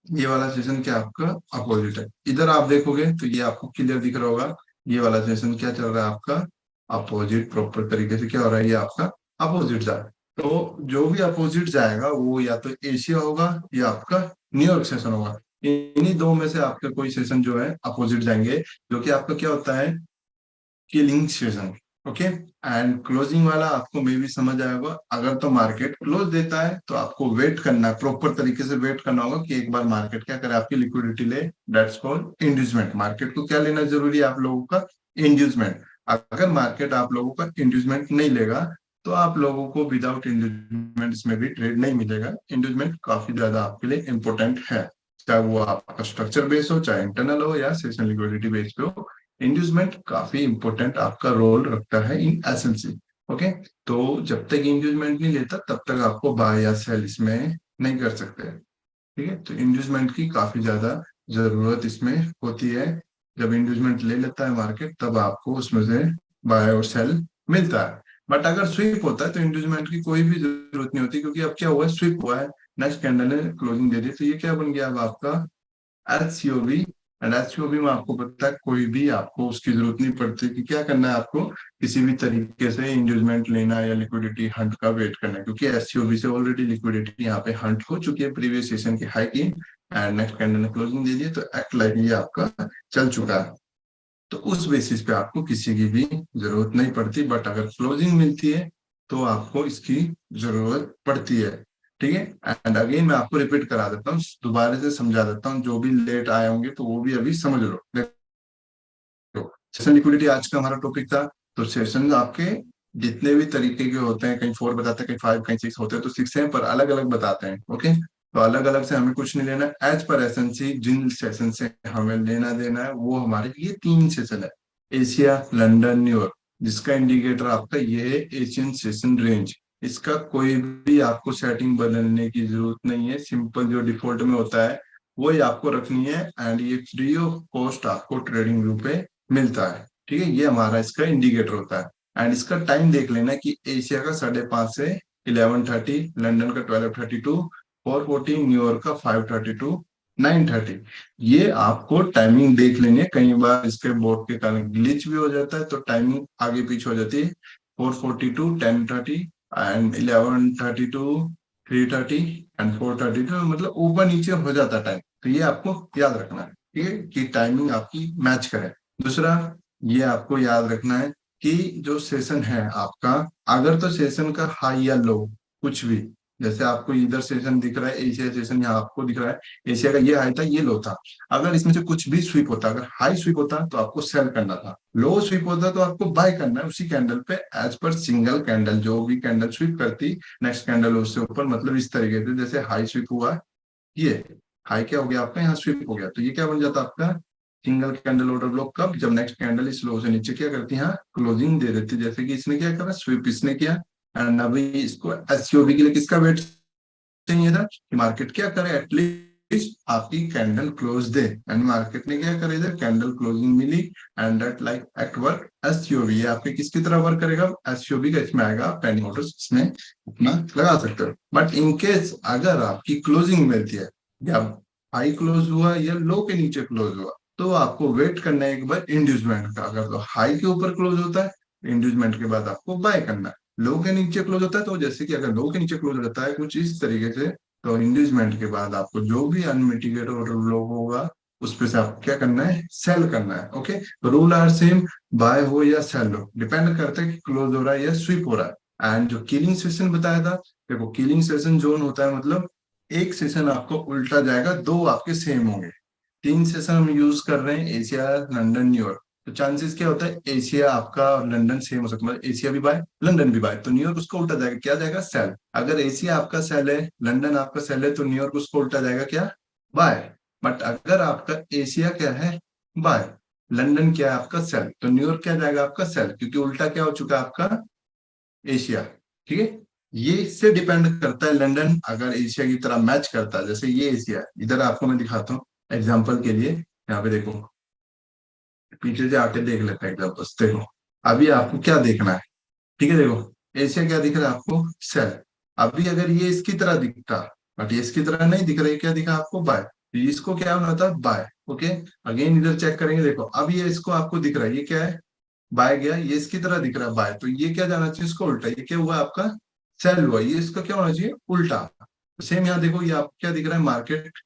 ये वाला सेशन क्या आपका अपोजिट है। इधर आप देखोगे तो ये आपको क्लियर दिख रहा होगा, ये वाला सेशन क्या चल रहा है आपका, अपोजिट। प्रॉपर तरीके से क्या हो रहा है, ये आपका अपोजिट जा रहा है। तो जो भी अपोजिट जाएगा वो या तो एशिया होगा या आपका न्यूयॉर्क सेशन होगा। इन्हीं दो में से आपका कोई सेशन जो है अपोजिट जाएंगे, जो कि आपका क्या होता है, killing session. Okay, and closing वाला आपको मे भी समझ आएगा। अगर तो मार्केट क्लोज देता है तो आपको वेट करना है, प्रॉपर तरीके से वेट करना होगा कि एक बार मार्केट क्या करे, आपकी लिक्विडिटी ले। That's called inducement. मार्केट को क्या लेना जरूरी है आप लोगों का, इंड्यूसमेंट। अगर मार्केट आप लोगों का इंड्यूसमेंट नहीं लेगा, तो आप लोगों को विदाउट इंड्यूसमेंट इसमें भी ट्रेड नहीं मिलेगा। इंड्यूसमेंट काफी ज्यादा आपके लिए इंपॉर्टेंट है, चाहे वो आपका स्ट्रक्चर बेस हो, चाहे इंटरनल हो, या सेशन लिक्विडिटी बेस पे हो। इंड्यूसमेंट काफी इंपॉर्टेंट आपका रोल रखता है इन एसएलसी। ओके, तो जब तक इंड्यूसमेंट नहीं लेता तब तक आपको बाय या सेल इसमें नहीं कर सकते। ठीक है, तो इंड्यूसमेंट की काफी ज्यादा जरूरत इसमें होती है। जब इंड्यूसमेंट ले लेता है मार्केट, तब आपको उसमें से बाय और सेल मिलता है। बट अगर स्विप होता है तो इंड्यूसमेंट की कोई भी जरूरत नहीं होती, क्योंकि अब क्या हुआ है, स्विप हुआ है, नेक्स्ट कैंडल ने क्लोजिंग दे दी, तो ये क्या बन गया अब आपका एचसीओबी। एंड एचसीओबी में आपको पता है कोई भी आपको उसकी जरूरत नहीं पड़ती कि क्या करना है आपको, किसी भी तरीके से इंड्यूसमेंट लेना है या लिक्विडिटी हंट का वेट करना है, क्योंकि एचसीओबी से ऑलरेडी लिक्विडिटी यहाँ पे हंट हो चुकी है प्रीवियस सेशन की हाई की, एंड नेक्स्ट कैंडल ने क्लोजिंग दे दी, तो एक्ट लाइक ये आपका चल चुका है। तो उस बेसिस पे आपको किसी की भी जरूरत नहीं पड़ती, बट अगर क्लोजिंग मिलती है तो आपको इसकी जरूरत पड़ती है। ठीक है, एंड अगेन मैं आपको रिपीट करा देता हूँ, दोबारा से समझा देता हूँ, जो भी लेट आए होंगे तो वो भी अभी समझ लो। देखो, सेशन लिक्विडिटी आज का हमारा टॉपिक था। तो सेशन आपके जितने भी तरीके के होते हैं, कहीं 4 बताते हैं, कहीं 5, कहीं 6 होते हैं, तो 6 है पर अलग अलग बताते हैं। ओके, तो अलग अलग से हमें कुछ नहीं लेना, एज पर एसएनसी जिन सेशन से हमें लेना देना है वो हमारे ये 3 सेशन है, एशिया, लंदन, न्यूयॉर्क। जिसका इंडिकेटर आपका ये है एशियन सेशन रेंज। इसका कोई भी आपको सेटिंग बदलने की जरूरत नहीं है, सिंपल जो डिफॉल्ट में होता है वही आपको रखनी है, एंड ये फ्री ऑफ कॉस्ट आपको ट्रेडिंग व्यू पे मिलता है। ठीक है, ये हमारा इसका इंडिकेटर होता है। एंड इसका टाइम देख लेना कि एशिया का 5:30 से 11:30, लंदन का 12:32, 4:14, न्यूयॉर्क का 5:30 टू 9:30। ये आपको टाइमिंग देख लेनी है, कई बार इसके बोर्ड के कारण ग्लिच भी हो जाता है, तो टाइमिंग आगे पीछे हो जाती है। 4:40 to 10:30, and 11:30 to 3:30, and 4:30 to, मतलब ऊपर नीचे हो जाता है टाइम। तो ये आपको याद रखना है, ठीक है, कि टाइमिंग आपकी मैच करे। दूसरा, ये आपको याद रखना है कि जो सेशन है आपका, अगर तो सेशन का हाई या लो कुछ भी जैसे आपको इधर सेशन दिख रहा है, एशिया सेशन यहाँ आपको दिख रहा है, एशिया का ये हाई था, ये लो था। अगर इसमें से कुछ भी स्वीप होता, अगर हाई स्वीप होता तो आपको सेल करना था, लो स्वीप होता तो आपको बाय करना है उसी कैंडल पे, एज पर सिंगल कैंडल जो भी कैंडल स्वीप करती, नेक्स्ट कैंडल उससे ऊपर, मतलब इस तरीके से। जैसे हाई स्वीप हुआ, ये हाई क्या हो गया आपका, यहाँ स्वीप हो गया, तो ये क्या बन जाता आपका सिंगल कैंडल ऑर्डर ब्लॉक। कब? जब नेक्स्ट कैंडल इस लो से नीचे क्या करती है, यहाँ क्लोजिंग दे देती है। जैसे कि इसने क्या करा, स्वीप इसने किया, एंड अभी इसको एससीओबी के लिए किसका वेट चाहिए था कि मार्केट क्या करे, एटलीस्ट आपकी कैंडल क्लोज दे, एंड मार्केट ने क्या करे, इधर कैंडल क्लोजिंग मिली, and that like at work SCOB. ये आपके किसकी तरह वर्क करेगा, एससीओबी का, इसमें आएगा पेनी ऑर्डर्स, इसमें अपना लगा सकते हो। बट इन केस अगर आपकी क्लोजिंग मिलती है, या हाई क्लोज हुआ या लो के नीचे क्लोज हुआ, तो आपको वेट करना है एक बार इंड्यूसमेंट का। अगर तो हाई के ऊपर क्लोज होता है, इंड्यूसमेंट के बाद आपको बाय करना है। लो के नीचे क्लोज होता है, तो जैसे कि अगर लो के नीचे क्लोज हो जाता है कुछ इस तरीके से, तो इंड्यूसमेंट के बाद आपको जो भी अनमिटिगेटेड ऑर्डर लो होगा, उस पे से आपको क्या करना है, सेल करना है। Okay, rule are same, buy हो या सेल हो, डिपेंड करता है कि क्लोज हो रहा है या स्विप हो रहा है। एंड जो किलिंग सेशन बताया था, देखो किलिंग सेशन जोन होता है, मतलब एक सेशन आपको उल्टा जाएगा, दो आपके सेम होंगे। तीन सेशन हम यूज कर रहे हैं, एशिया, लंदन, न्यूयॉर्क। तो चांसेस क्या होता है, एशिया आपका और लंदन सेम हो सकता है, मतलब एशिया भी बाय, लंदन भी बाय, तो न्यूयॉर्क उसको उल्टा जाएगा, क्या जाएगा, सेल। अगर एशिया आपका सेल है, लंदन आपका सेल है, तो न्यूयॉर्क उसको उल्टा जाएगा, क्या, बाय। बट अगर आपका एशिया क्या है, बाय, लंदन क्या है आपका सेल, तो न्यूयॉर्क क्या जाएगा आपका सेल, क्योंकि उल्टा क्या हो चुका है आपका, एशिया। ठीक है, ये इससे डिपेंड करता है, लंदन अगर एशिया की तरह मैच करता है, जैसे ये एशिया है, इधर आपको मैं दिखाता हूँ एग्जाम्पल के लिए, यहाँ पे देखो, पीछे से आके देख लेते हैं एग्जाम्पल, देखो अभी आपको क्या देखना है। ठीक है, देखो एशिया क्या दिख रहा है आपको, सेल। अभी अगर ये इसकी तरह दिखता, बट ये इसकी तरह नहीं दिख रहा है, क्या दिखा आपको, बाय, तो इसको क्या होना था, बाय। ओके, अगेन इधर चेक करेंगे, देखो अब ये इसको आपको दिख रहा है, ये क्या है, बाय गया, ये इसकी तरह दिख रहा है, बाय, तो ये क्या जाना चाहिए, इसको उल्टा, ये क्या हुआ आपका, सेल हुआ, ये इसका क्या होना चाहिए, उल्टा। सेम यहाँ देखो, ये आपको क्या दिख रहा है, मार्केट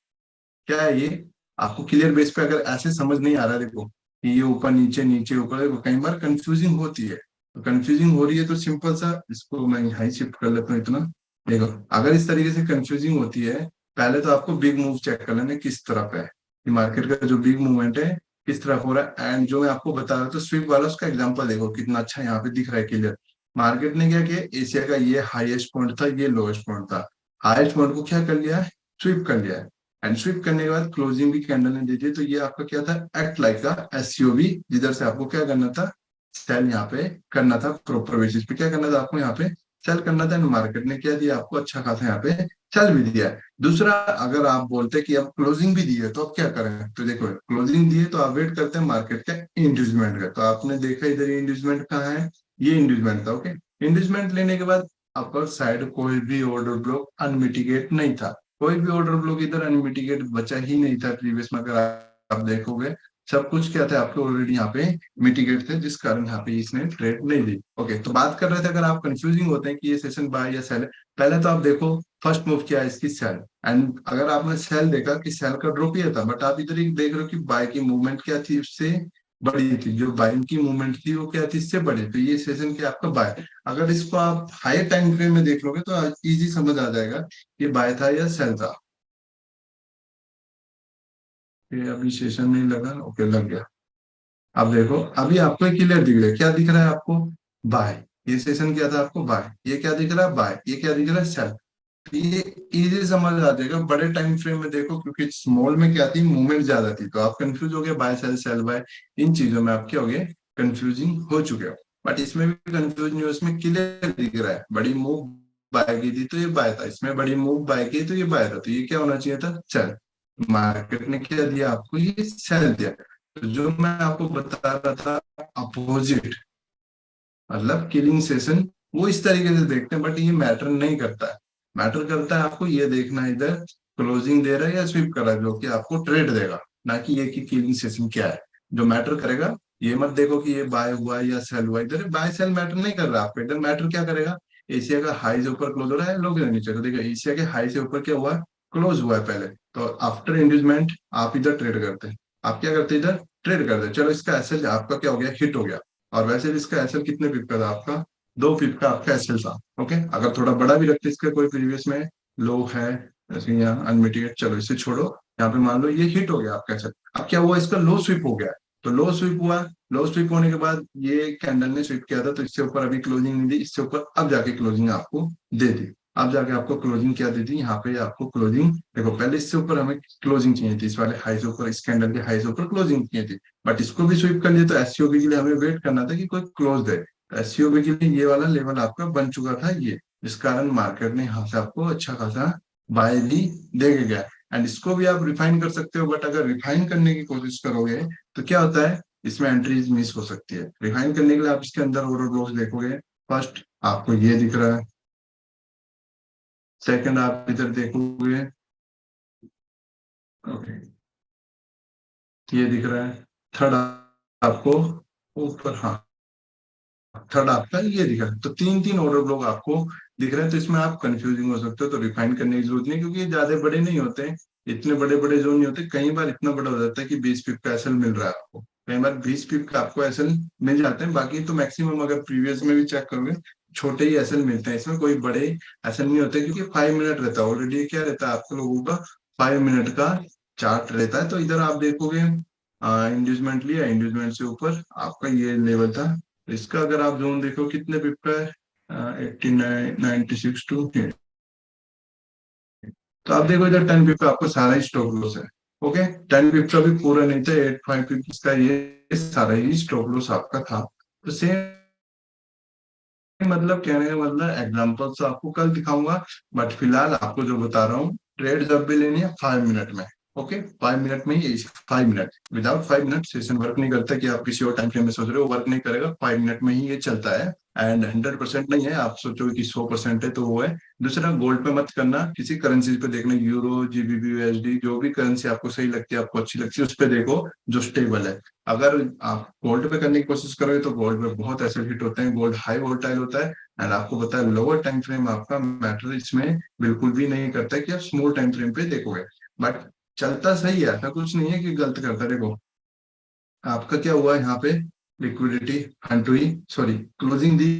क्या है ये, आपको क्लियर बेस पे अगर ऐसे समझ नहीं आ रहा है, देखो कि ये ऊपर नीचे नीचे ऊपर, देखो कई बार कंफ्यूजिंग होती है, तो कंफ्यूजिंग हो रही है तो सिंपल सा इसको मैं हाई शिफ्ट कर लेता हूँ इतना। देखो अगर इस तरीके से कंफ्यूजिंग होती है, पहले तो आपको बिग मूव चेक कर लेना किस तरफ है, कि मार्केट का जो बिग मूवमेंट है किस तरफ हो रहा है। एंड जो मैं आपको बता रहा था स्विप वाला, उसका एग्जांपल देखो कितना अच्छा यहाँ पे दिख रहा है क्लियर। मार्केट ने क्या किया, एशिया का ये हाईएस्ट पॉइंट था, ये लोएस्ट पॉइंट था, हाईएस्ट पॉइंट को क्या कर लिया है, स्विप कर लिया है। एंड स्विप करने के बाद क्लोजिंग भी कैंडल ने दी थी, तो ये आपका क्या था, एक्ट लाइक का एससीओबी, जिधर से आपको क्या करना था, सेल यहाँ पे करना था, प्रॉपर बेसिस पे क्या करना था आपको, यहाँ पे सेल करना था। मार्केट ने क्या दिया आपको, अच्छा खासा यहाँ पे सेल भी दिया है। दूसरा, अगर आप बोलते कि अब क्लोजिंग भी दी है तो अब क्या करें, तो देखो क्लोजिंग दी है तो आप वेट करते हैं मार्केट का इंड्यूसमेंट का। तो आपने देखा इधर इंड्यूसमेंट कहाँ है, ये इंड्यूसमेंट था। ओके, इंड्यूसमेंट लेने के बाद अपर साइड कोई भी ऑर्डर ब्लॉक अनमिटिगेट नहीं था, कोई भी ऑर्डर ब्लॉक इधर अनमिटिगेट बचा ही नहीं था प्रीवियस में। अगर आप देखोगे सब कुछ क्या था आपके ऑलरेडी यहाँ पे मिटिगेट थे, जिस कारण यहाँ पे इसने ट्रेड नहीं दी। ओके, तो बात कर रहे थे, अगर आप कंफ्यूजिंग होते हैं कि ये सेशन बाय या सेल है, पहले तो आप देखो फर्स्ट मूव क्या है इसकी, सेल। एंड अगर आपने सेल देखा कि सेल का ड्रॉप ही था, बट आप इधर ही देख रहे हो कि बाय की मूवमेंट क्या थी, उससे बड़ी थी, जो बाइंग की मूवमेंट थी वो क्या थी, इससे बड़ी, तो ये सेशन क्या आपका बाय। अगर इसको आप हायर टाइम फ्रेम में देख लोगे तो इजी समझ आ जाएगा ये बाय था या सेल था। ये अभी सेशन नहीं लगा, ओके लग गया। अब देखो अभी आपको क्लियर दिख रहा है, क्या दिख रहा है आपको, बाय। ये सेशन क्या था आपको, बाय, ये क्या दिख रहा है, बाय, ये क्या दिख रहा है, सेल। ये इजी समझ आ जाएगा बड़े टाइम फ्रेम में देखो, क्योंकि स्मॉल में क्या थी, मूवमेंट ज्यादा थी, तो आप कंफ्यूज हो गए, बाय सेल सेल बाय, इन चीजों में आप क्या हो गए, कंफ्यूजिंग हो चुके हो। बट इसमें भी कंफ्यूज नहीं हो, इसमें क्लियर दिख रहा है, बड़ी मूव बाय की थी तो ये बाय था, इसमें बड़ी मूव बाय की तो ये बाय था, तो ये क्या होना चाहिए था, सेल। मार्केट ने क्या दिया आपको, ये सेल दिया। तो जो मैं आपको बता रहा था अपोजिट, मतलब किलिंग सेशन, वो इस तरीके से देखते हैं, बट ये मैटर नहीं करता है। मैटर करता है आपको ये देखना है इधर क्लोजिंग दे रहा है या स्वीप कर रहा है, जो कि आपको ट्रेड देगा, ना कि ये कि किलिंग सेशन क्या है। जो मैटर करेगा, ये मत देखो कि ये बाय हुआ या सेल हुआ, इधर बाय सेल मैटर नहीं कर रहा आपको, इधर मैटर क्या करेगा, एशिया का हाई से ऊपर क्लोज हो रहा है, लोग नीचे, तो देखो एशिया के हाई से ऊपर क्या हुआ, क्लोज हुआ है पहले, तो आफ्टर इंड्यूसमेंट आप इधर ट्रेड करते हैं, आप क्या करते हैं, इधर ट्रेड करते हैं। चलो इसका एसएल आपका क्या हो गया, हिट हो गया, और वैसे भी इसका एसएल कितने पिप का था आपका, 2 पिप का आपका एसएल था। ओके, अगर थोड़ा बड़ा भी रखते इसका कोई प्रीवियस में लो है, जैसे यहाँ अनमिटिगेट, चलो इसे छोड़ो। यहाँ पे मान लो ये हिट हो गया आपका एसएल, अब क्या हुआ, इसका लो स्विप हो गया। तो लो स्विप हुआ, लो स्विप होने के बाद ये कैंडल ने स्विप किया था, तो इससे ऊपर अभी क्लोजिंग नहीं दी, इससे ऊपर अब जाके क्लोजिंग आपको दे दी। अब जाके आपको क्लोजिंग क्या दी थी, यहाँ पे आपको क्लोजिंग देखो, पहले इससे ऊपर हमें क्लोजिंग चाहिए थी, इस वाले हाई से ऊपर, इस कैंडल के हाई से ऊपर क्लोजिंग चाहिए थी, बट इसको भी स्विप कर लिया। तो एससीओबी के लिए हमें वेट करना था कि कोई क्लोज दे। एससीओबी के लिए ये वाला लेवल आपका बन चुका था ये, जिस कारण मार्केट ने यहाँ से आपको अच्छा खासा बाय भी दे के गया। एंड इसको भी आप रिफाइन कर सकते हो, बट अगर रिफाइन करने की कोशिश करोगे तो क्या होता है, इसमें एंट्रीज मिस हो सकती है। रिफाइन करने के लिए आप इसके अंदर ऑर्डर ब्लॉक्स देखोगे, फर्स्ट आपको ये दिख रहा है, सेकंड आप इधर देखोगे, ओके, ये दिख रहा है, थर्ड आपको ऊपर, हाँ, थर्ड आपका ये दिख रहा है। तो तीन तीन ऑर्डर ब्लॉक आपको दिख रहे हैं, तो इसमें आप कंफ्यूजिंग हो सकते हो। तो रिफाइन करने की जरूरत नहीं, क्योंकि ये ज्यादा बड़े नहीं होते हैं, इतने बड़े बड़े जो नहीं होते। कई बार इतना बड़ा हो जाता है कि 20 पिप का एसएल मिल रहा है आपको, कई बार 20 पिप का आपको एसएल मिल जाते हैं। बाकी तो मैक्सिमम अगर प्रीवियस में भी चेक करोगे, छोटे ही एसएल मिलते हैं, इसमें कोई बड़े एसएल नहीं होते, क्योंकि 5 मिनट रहता है ऑलरेडी। क्या रहता है आप लोगों का, 5 मिनट का चार्ट रहता है। तो इधर आप देखोगे, इंड्यूसमेंट लिया, इंड्यूसमेंट से ऊपर आपका ये लेवल था। इसका अगर आप जोन देखो कितने पिप का है, 89, 96 टू, तो आप देखो इधर 10 पिप का आपको सारा ही स्टॉप लॉस है। ओके, 10 पिप का भी पूरा नहीं था, 85 पिप का ये सारा ही स्टॉप लॉस आपका था। तो सेम मतलब, कहने का मतलब एग्जाम्पल तो आपको कल दिखाऊंगा, बट फिलहाल आपको जो बता रहा हूँ, ट्रेड जब भी लेनी है 5 मिनट में। ओके, 5 मिनट में ही, 5 minute, without 5 minute session work नहीं करता। कि आप किसी और टाइम फ्रेम में सोच रहे हो, वर्क नहीं करेगा, 5 मिनट में ही ये चलता है। एंड 100% नहीं है, आप सोचोगे कि 100% है तो वो है। दूसरा, गोल्ड पे मत करना, किसी करेंसी पे देखना, यूरो, जीबीपी, यूएसडी, जो भी करेंसी आपको सही लगती है, आपको अच्छी लगती है, उस पे देखो जो स्टेबल है। अगर आप गोल्ड पे करने की कोशिश करोगे तो गोल्ड पे बहुत ऐसे हिट होते हैं, गोल्ड हाई वोल्टाइल होता है। एंड आपको पता है लोअर टाइम फ्रेम आपका मैटर इसमें बिल्कुल भी नहीं करता है, कि आप स्मॉल टाइम फ्रेम पे देखोगे। बट चलता सही है, ऐसा कुछ नहीं है कि गलत करता है। देखो आपका क्या हुआ यहाँ पे, लिक्विडिटी हंट हुई, सॉरी क्लोजिंग दी,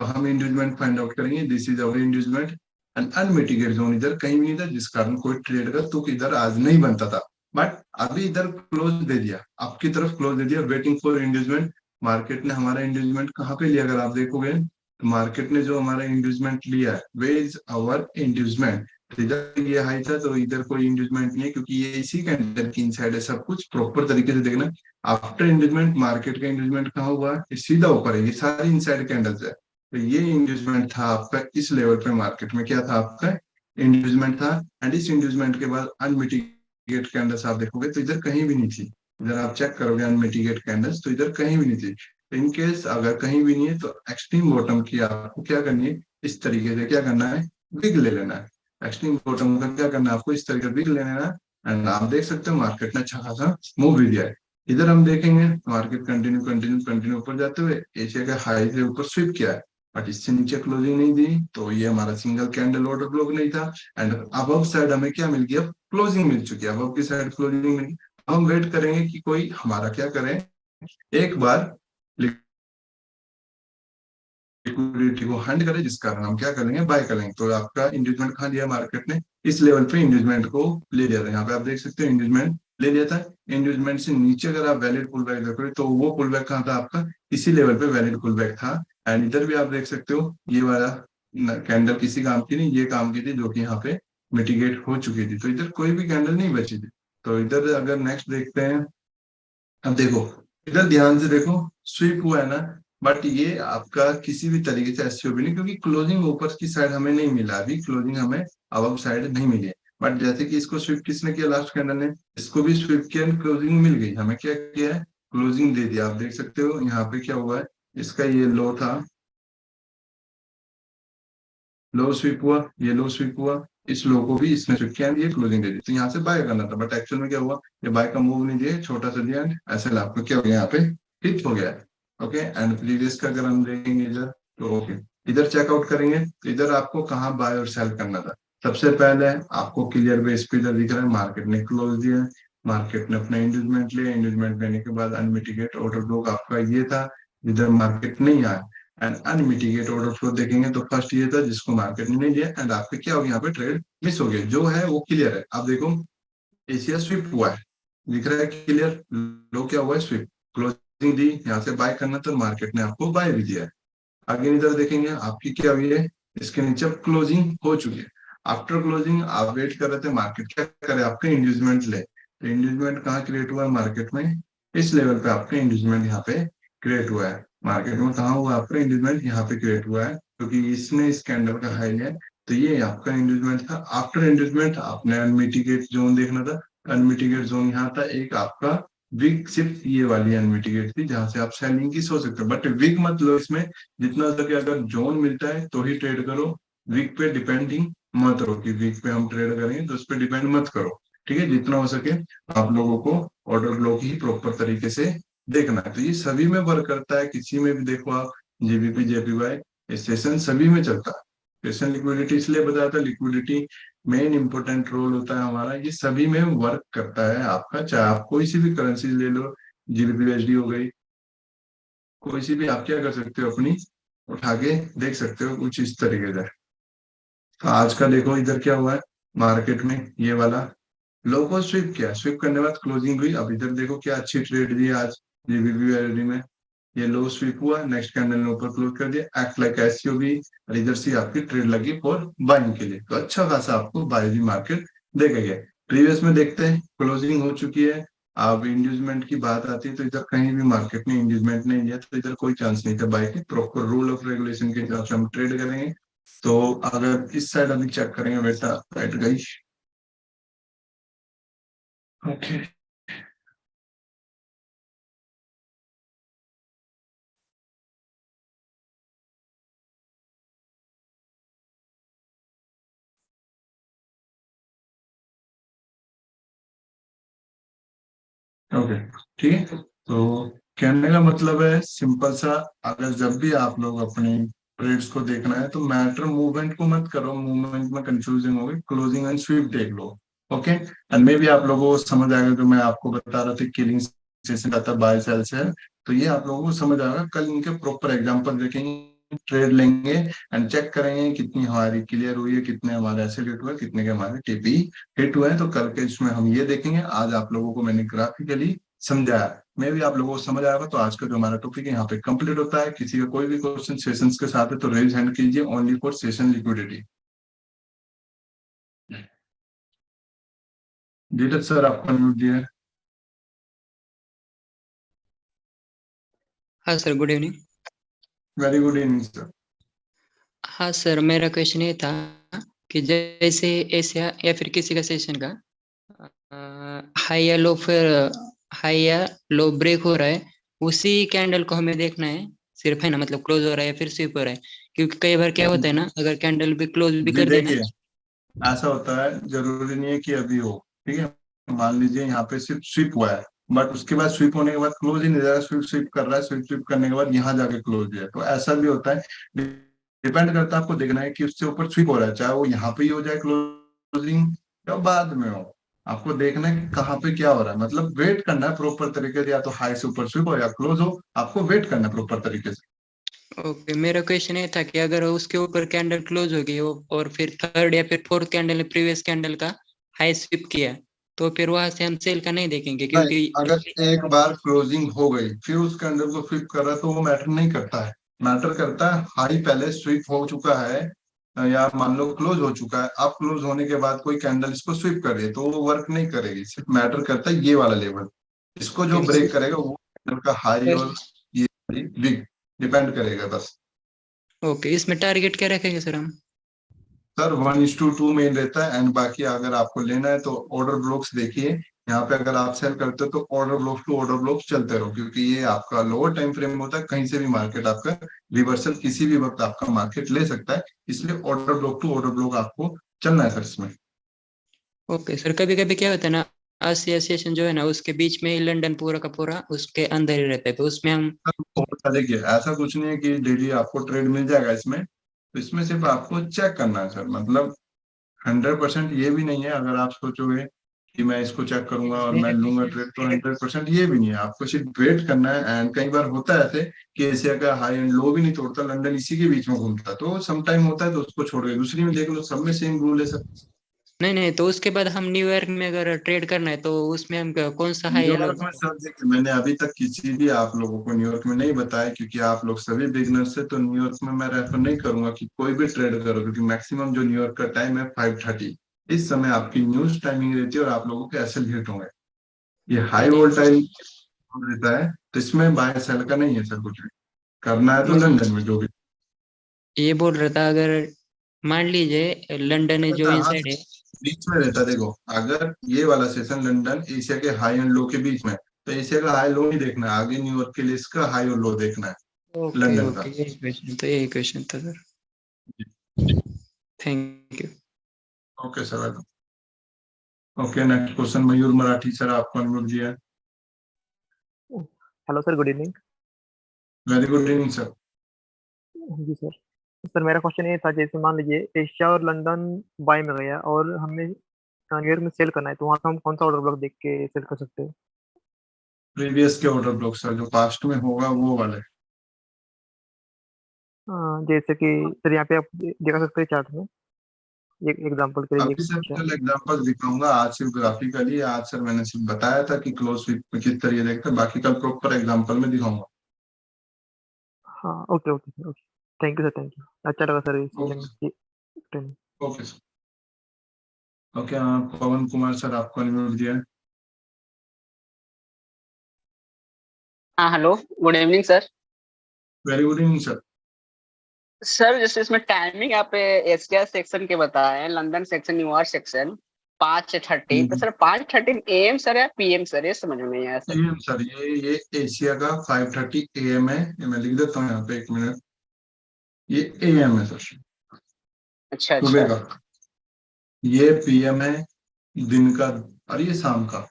तो हम इंड्यूसमेंट फाइंड आउट करेंगे। This is our inducement and unmitigate zone इधर कहीं भी नहीं था, जिस कारण कोई ट्रेड का तुक इधर आज नहीं बनता था। बट अभी इधर क्लोज दे दिया, आपकी तरफ क्लोज दे दिया, वेटिंग फॉर इंड्यूसमेंट। मार्केट ने हमारा इंड्यूसमेंट कहाँ पे लिया, अगर आप देखोगे तो मार्केट ने जो हमारा इंड्यूसमेंट लिया है, वे इज अवर इंड्यूसमेंट। तो इधर ये हाई था, तो इधर कोई इंड्यूसमेंट नहीं है, क्योंकि ये इसी कैंडल की इनसाइड है। सब कुछ प्रॉपर तरीके से देखना। आफ्टर इंगेजमेंट मार्केट का इंगेजमेंट कहाँ हुआ है, ये सीधा ऊपर है, ये सारी इनसाइड कैंडल्स है। तो ये इंगेजमेंट था आपका इस लेवल पे, मार्केट में क्या था आपका इंगेजमेंट था। एंड इस इंगेजमेंट के बाद अनमिटिगेट कैंडल्स आप देखोगे तो इधर कहीं भी नहीं थी। इधर आप चेक करोगे अनमिटिगेट कैंडल्स, तो इधर कहीं भी नहीं थी। इन केस अगर कहीं भी नहीं है, तो एक्सट्रीम बॉटम की आपको क्या करनी है, इस तरीके से क्या करना है, बिग ले लेना है। एक्सट्रीम बॉटम का क्या करना है आपको, इस तरीके बिग ले लेना है। एंड आप देख सकते हो मार्केट ने अच्छा खासा मूव भी दिया है। इधर हम देखेंगे मार्केट कंटिन्यू कंटिन्यू कंटिन्यू ऊपर जाते हुए एशिया के हाई से ऊपर स्विप किया है, बट इससे नीचे क्लोजिंग नहीं दी, तो ये हमारा सिंगल कैंडल ऑर्डर ब्लॉक नहीं था। एंड अबव साइड हमें क्या मिल गया, क्लोजिंग मिल चुकी है, अबव की साइड क्लोजिंग मिल गई। हम वेट करेंगे कि कोई हमारा क्या करें, एक बार लिक्विडिटी को हंड करे, जिस कारण हम क्या करेंगे, बाय करेंगे। तो आपका इंड्यूसमेंट कहाँ लिया मार्केट ने, इस लेवल पे इंड्यूसमेंट को ले लिया था। यहाँ पे आप देख सकते हो इंड्यूसमेंट ले लिया था। इंड्यूसमेंट से नीचे अगर आप वैलिड पुल बैक देखोगे, तो वो पुल बैक कहाँ था आपका, इसी लेवल पे वैलिड पुल बैक था। एंड इधर भी आप देख सकते हो ये वाला कैंडल किसी काम की नहीं, ये काम की थी, जो कि यहाँ पे मिटिगेट हो चुकी थी। तो इधर कोई भी कैंडल नहीं बची थी। तो इधर अगर नेक्स्ट देखते हैं, अब देखो इधर ध्यान से देखो, स्वीप हुआ है ना, बट ये आपका किसी भी तरीके से एससीओ भी नहीं, क्योंकि क्लोजिंग ऊपर की साइड हमें नहीं मिला, अभी क्लोजिंग हमें अबव साइड नहीं मिली है। बट जैसे कि इसको स्विप किसने किया, लास्ट कैंडल ने, इसको भी स्विप किया, क्लोजिंग मिल गई। हमें क्या किया है, क्लोजिंग दे दिया। आप देख सकते हो यहाँ पे क्या हुआ है, इसका ये लो था, लो स्वीप हुआ, ये लो स्वीप हुआ, इस लो को भी इसने स्वीप किया, ये क्लोजिंग दे दी। तो यहाँ से बाय करना था, बट एक्चुअल में क्या हुआ, ये बाय का मूव नहीं दिया, छोटा सा दिया, ऐसे आपको क्या हो गया, यहाँ पे हिट हो गया। ओके, एंड प्रीवियस का अगर हम देखेंगे इधर, तो ओके, इधर चेकआउट करेंगे तो इधर आपको कहाँ बाय और सेल करना था। सबसे पहले आपको क्लियर बेस पे इधर दिख रहा है, मार्केट ने क्लोज दिया, मार्केट ने अपना इंड्यूसमेंट लिया, इंड्यूसमेंट लेने के बाद अनमिटिगेट ऑर्डर ब्लॉक आपका ये था, इधर मार्केट नहीं आया। एंड अनमिटिगेट ऑर्डर फ्लो देखेंगे तो फर्स्ट ये था जिसको मार्केट ने नहीं दिया एंड आपके क्या हो गया, यहाँ पे ट्रेड मिस हो गया, जो है वो क्लियर है। आप देखो एशिया स्विप हुआ है, दिख रहा है क्लियर, लो क्या हुआ है स्विप, क्लोजिंग दी, यहाँ से बाय करना तो मार्केट ने आपको बाय भी दिया है। आगे इधर देखेंगे आपकी क्या हुई है, इसके नीचे अब क्लोजिंग हो चुकी है। आफ्टर क्लोजिंग आप वेट कर रहे थे मार्केट क्या करे, आपका इंड्यूसमेंट ले, तो इंड्यूसमेंट कहाँ क्रिएट हुआ है मार्केट में, इस लेवल पे आपका इंड्यूसमेंट यहाँ पे क्रिएट हुआ है। मार्केट में कहाँ हुआ आपका इंड्यूसमेंट, यहाँ पे क्रिएट हुआ है क्योंकि इसने इस कैंडल का हाई है, तो ये आपका इंड्यूसमेंट था। आफ्टर इंड्यूसमेंट आपने अनमिटिगेट जोन देखना था, अनमिटिगेट जोन यहाँ था एक आपका, विग सिर्फ ये वाली अनमिटिगेट थी जहां से आप सेलिंग की सोच सकते हो, बट विग मत लो इसमें, जितना हो सके अगर जोन मिलता है तो ही ट्रेड करो, वीक पे डिपेंडिंग मत रहो कि वीक पे हम ट्रेड करेंगे तो उस पर डिपेंड मत करो। ठीक है, जितना हो सके आप लोगों को ऑर्डर ब्लॉक ही प्रॉपर तरीके से देखना है। तो ये सभी में वर्क करता है, किसी में भी देखो आप, जेबीपी जेपीवाई सेशन सभी में चलता है। सेशन लिक्विडिटी इसलिए बताया था, लिक्विडिटी मेन इंपॉर्टेंट रोल होता है हमारा, ये सभी में वर्क करता है आपका, चाहे आप कोई सी भी करेंसी ले लो, जीबीपी एचडी हो गई, कोई सी भी आप क्या कर सकते हो अपनी उठा के देख सकते हो कुछ इस तरीके से। तो आज का देखो इधर क्या हुआ है मार्केट में, ये वाला लो को स्विप किया, स्विप करने के बाद क्लोजिंग हुई, अब इधर देखो क्या अच्छी ट्रेड दी आज जीबीपी में, ये लो स्विप हुआ, नेक्स्ट कैंडल ने ऊपर क्लोज कर दिया, एक्ट लाइक एससीओ भी, और इधर से आपकी ट्रेड लगी फॉर बाइंग के लिए, तो अच्छा खासा आपको बाय भी मार्केट देगा गया। प्रीवियस में देखते हैं क्लोजिंग हो चुकी है, अब इंड्यूसमेंट की बात आती है तो इधर कहीं भी मार्केट ने इंड्यूसमेंट नहीं दिया, तो इधर कोई चांस नहीं था बाय के, प्रॉपर रूल ऑफ रेगुलेशन के हिसाब से हम ट्रेड करेंगे। तो अगर इस साइड अभी चेक करेंगे बेटा, बैठ गई, ओके ओके ठीक है। तो कहने का मतलब है सिंपल सा, अगर जब भी आप लोग अपने ट्रेड्स को देखना है तो मैटर मूवमेंट को मत करो, मूवमेंट में कंफ्यूजिंग होगी, क्लोजिंग एंड स्वीप देख लो। ओके, एंड मे भी आप लोगों को समझ आएगा जो मैं आपको बता रहा था किलिंग सेशन का था बाय सेल से, तो ये आप लोगों को समझ आएगा, कल इनके प्रॉपर एग्जांपल देखेंगे, ट्रेड लेंगे एंड चेक करेंगे कितनी हमारी क्लियर हुई है, कितने हमारे ऐसे हिट हुए, कितने के हमारे टीपी हिट हुए हैं, तो कल के इसमें हम ये देखेंगे। आज आप लोगों को मैंने ग्राफिकली समझाया, मैं भी आप लोगों को समझ आएगा। तो आज का जो हमारा टॉपिक है यहाँ पे कंप्लीट होता है। किसी का कोई भी क्वेश्चन सेशंस के साथ है तो रेज हैंड कीजिए, only for session liquidity. Dheeraj sir आपका म्यूट दिया है। हाँ sir, good evening. Very good evening sir. हाँ सर, मेरा क्वेश्चन ये था कि जैसे एशिया या फिर किसी का सेशन का हाई या लो, फिर हाई या लो ब्रेक हो रहा है, उसी कैंडल को हमें देखना है सिर्फ, है ना? मतलब क्लोज हो रहा है या फिर स्विप हो रहा है, क्योंकि कई बार क्या होता है ना, अगर कैंडल भी क्लोज भी जी कर देना। देखिए, ऐसा होता है, जरूरी नहीं है कि अभी हो, ठीक है। मान लीजिए यहाँ पे सिर्फ स्विप हुआ है, बट उसके बाद स्विप होने के बाद क्लोज ही नहीं जाएगा, स्विप स्विप कर रहा है, स्विप स्विप करने के बाद यहाँ जाके क्लोज है, तो ऐसा भी होता है। डिपेंड करता है, आपको देखना है कि उससे ऊपर स्विप हो रहा है, चाहे वो यहाँ पे ही हो जाए क्लोजिंग या बाद में हो, आपको देखना है कि कहाँ पे क्या हो रहा है, मतलब वेट करना है प्रॉपर तरीके से, या तो हाई से ऊपर स्विप हो या क्लोज हो, आपको वेट करना है प्रॉपर तरीके से। ओके, मेरा क्वेश्चन ये था कि अगर उसके ऊपर कैंडल क्लोज हो गई हो और फिर थर्ड या फिर फोर्थ कैंडल ने प्रीवियस कैंडल का हाई स्विप किया, तो फिर वहां से हम सेल का नहीं देखेंगे, नहीं, क्योंकि अगर एक बार क्लोजिंग हो गई फिर उस कैंडल को फ्लिप कर रहा है तो वो मैटर नहीं करता है। मैटर करता है हाई पहले स्विप हो चुका है, या मान लो क्लोज हो चुका है, अब क्लोज होने के बाद कोई कैंडल इसको स्विप कर रही है तो वो वर्क नहीं करेगी, सिर्फ मैटर करता है ये वाला लेवल, इसको जो ब्रेक करेगा वो कैंडल का हाई और ये बिग डिपेंड करेगा बस। ओके, इसमें टारगेट क्या रखेंगे सर हम? सर 1:2 मेन रहता है, एंड बाकी अगर आपको लेना है तो ऑर्डर ब्लॉक्स देखिए, यहाँ पे अगर आप सेल करते हो तो order blocks to order blocks चलते रहो, क्योंकि ये आपका लोअर टाइम फ्रेम होता है, कहीं से भी मार्केट आपका रिवर्सल किसी भी वक्त आपका मार्केट ले सकता है, इसलिए order block to order block आपको चलना है सर इसमें। ओके सर, कभी कभी क्या होता है ना, आसिया सेशन जो है ना, उसके बीच में ही लंदन पूरा का पूरा उसके अंदर ही रहता है, तो उसमें हम। देखिए ऐसा कुछ नहीं है कि डेली आपको ट्रेड मिल जाएगा इसमें, तो इसमें सिर्फ आपको चेक करना है सर, मतलब 100% ये भी नहीं है, अगर आप सोचोगे कि मैं इसको चेक करूंगा और मैं लूंगा ट्रेड, तो 100% ये भी नहीं है। आपको सिर्फ वेट करना है। एंड कई बार होता है ऐसे कि एशिया का हाई एंड लो भी नहीं तोड़ता, लंदन इसी के बीच में घूमता है, तो सम टाइम होता है तो उसको छोड़ के दूसरी में देख लो, सब में सेम रूल है सर। नहीं नहीं, तो उसके बाद हम न्यूयॉर्क में अगर ट्रेड करना है तो उसमें हम कौन सा हाई या लो? न्यूयॉर्क में सर देखिए, मैंने अभी तक किसी भी आप लोगों को न्यूयॉर्क में नहीं बताया, क्योंकि आप लोग सभी बिगनर्स है, तो न्यूयॉर्क में मैं रेफर नहीं करूंगा कि कोई भी ट्रेड करो, क्योंकि मैक्सिमम जो न्यूयॉर्क का टाइम है 5:30, इस समय आपकी न्यूज टाइमिंग रहती है और आप लोगों के एसएल हिट होंगे। ये हाई वोल्टाइल रहता है, तो इसमें बाय सेल का नहीं है सर कुछ भी। करना है तो लंदन में जो भी ये बोल रहा था, अगर मान लीजिए लंदन है जो रहता है, हाँ, इनसाइड है। बीच में रहता है। देखो, अगर ये वाला सेशन लंदन एशिया के हाई एंड लो के बीच में, तो एशिया का हाई लो नहीं देखना है, आगे न्यूयॉर्क के लिए इसका हाई और लो देखना है, ओके लंदन ओके, का। यही क्वेश्चन था sir. Thank you. Okay sir, welcome. Okay, next question Mayur Marathi sir, आपको अनम्यूट दिया है। Hello sir, good evening. Very good evening sir. जी सर। सर मेरा क्वेश्चन ये था, जैसे मान लीजिए एशिया और लंदन बाय में गया और हमें न्यूयॉर्क में सेल करना है, तो वहाँ का हम कौन सा ऑर्डर ब्लॉक देख के सेल कर सकते हैं? प्रीवियस के ऑर्डर ब्लॉक सर, जो पास्ट में होगा वो वाले। जैसे कि सर यहाँ पे आप दिखा सकते हैं चार्ट में, एक एग्जांपल के लिए अभी सर अच्छा। कल एग्जांपल दिखाऊंगा, आज सिर्फ ग्राफिकली, आज सर मैंने सिर्फ बताया था कि क्लोज वीक में किस तरीके देखते हैं, बाकी कल प्रॉपर एग्जांपल में दिखाऊंगा। हाँ, okay okay sir, okay. Thank you sir, thank you. अच्छा लगा सर इस ओके सेशन की ट्रेनिंग। Okay sir. ओके, पवन कुमार सर, आपको अनम्यूट दिया है। हाँ hello, good evening sir. Very good evening sir. Sir जैसे इसमें टाइमिंग आप एशिया सेक्शन के बताए हैं, लंदन सेक्शन, न्यूयॉर्क सेक्शन 5:30, तो सर 5:30 AM सर या PM सर, ये समझ में नहीं आया सर। एम सर, ये एशिया का 5:30 AM है, ये मैं लिख देता हूँ यहाँ पे, 1 मिनट। ये AM है सर, अच्छा सुबह अच्छा। का। ये PM है, दिन का। और ये शाम का।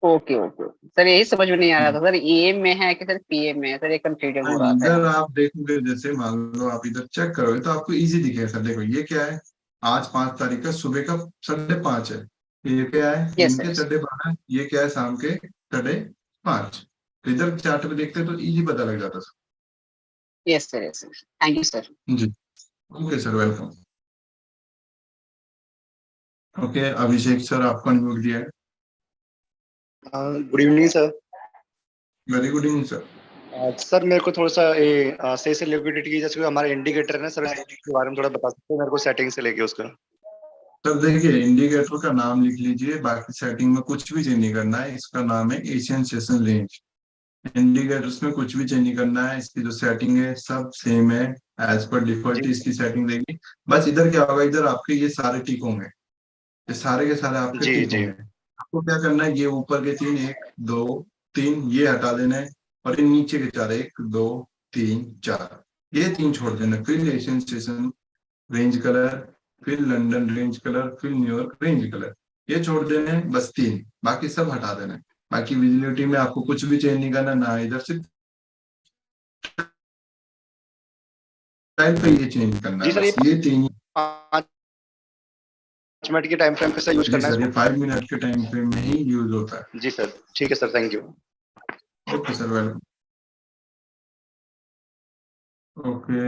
ओके ओके सर, यही समझ में नहीं आ रहा था सर, AM में है कि सर PM में है सर, ये कंफ्यूजन हो नहीं, रहा था इधर यहाँ। आप देखोगे, जैसे मान लो आप इधर चेक करोगे तो आपको इजी दिखेगा सर। देखो ये क्या है, आज 5 तारीख का सुबह का 5:30 है। ये क्या है, यस दिन सर, के यस 12:30। ये क्या है, शाम के 5:30। तो इधर चार्ट पे देखते हैं तो इजी पता लग जाता yes sir, yes sir, thank you sir. Sir ji. Okay sir, welcome. Okay, Abhishek sir, आपको अनम्यूट दिया है। Good evening sir. Very good evening sir. Sir मेरे को थोड़ा सा ये सही से लिक्विडिटी की, जैसे हमारा इंडिकेटर है ना सर, के बारे में थोड़ा बता सकते हैं मेरे को, सेटिंग से लेके उसका। सर देखिए, इंडिकेटर का नाम लिख लीजिए, बाकी सेटिंग में कुछ भी चेंज नहीं करना है। इसका नाम है एशियन सेशन रेंज। इंडिकेटर्स में कुछ भी चेंज नहीं करना है, इसकी जो सेटिंग है सब सेम है। एज पर डिफॉल्ट जी इसकी सेटिंग रहेगी। बस इधर क्या होगा, इधर आपके ये सारे टिक होंगे, ये सारे के सारे आपके जी टिक जी। होंगे। आपको क्या करना है, ये ऊपर के 3, 1 2 3 ये हटा देना है, और ये नीचे के 4, 1 2 3 4, ये 3 छोड़ देना है। फिर एशियन स्टेशन रेंज कलर, फिर लंदन रेंज कलर, फिर न्यूयॉर्क रेंज कलर, ये छोड़ देने हैं बस 3, बाकी सब हटा देना है। बाकी विजिबिलिटी में आपको कुछ भी चेंज नहीं करना, ना इधर से टाइम पे ये चेंज करना जी है, सर, ये बस ये 3। 5 मिनट के टाइम फ्रेम पे सर यूज जी करना है सर, ये इसको। 5 मिनट के टाइम फ्रेम में ही यूज होता है। जी सर, ठीक है sir, thank you. Okay sir, welcome. Okay,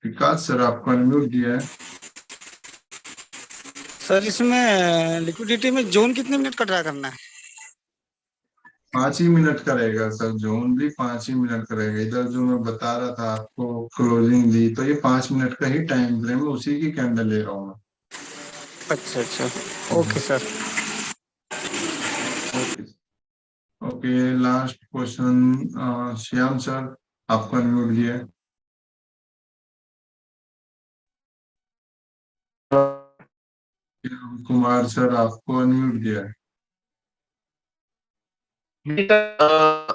Vikas sir, आपको अनम्यूट दिया है। सर इसमें लिक्विडिटी में जोन कितने मिनट का ड्रा करना है? 5 ही मिनट का रहेगा सर, जोन भी 5 ही मिनट का रहेगा। इधर जो मैं बता रहा था आपको क्लोजिंग दी, तो ये 5 मिनट का ही टाइम फ्रेम है, उसी की कैंडल ले रहा हूँ मैं। अच्छा अच्छा, okay sir. Okay okay, last question Shyam sir, आपको अनम्यूट दिया है। श्याम कुमार सर, आपको अनम्यूट दिया है। जी सर,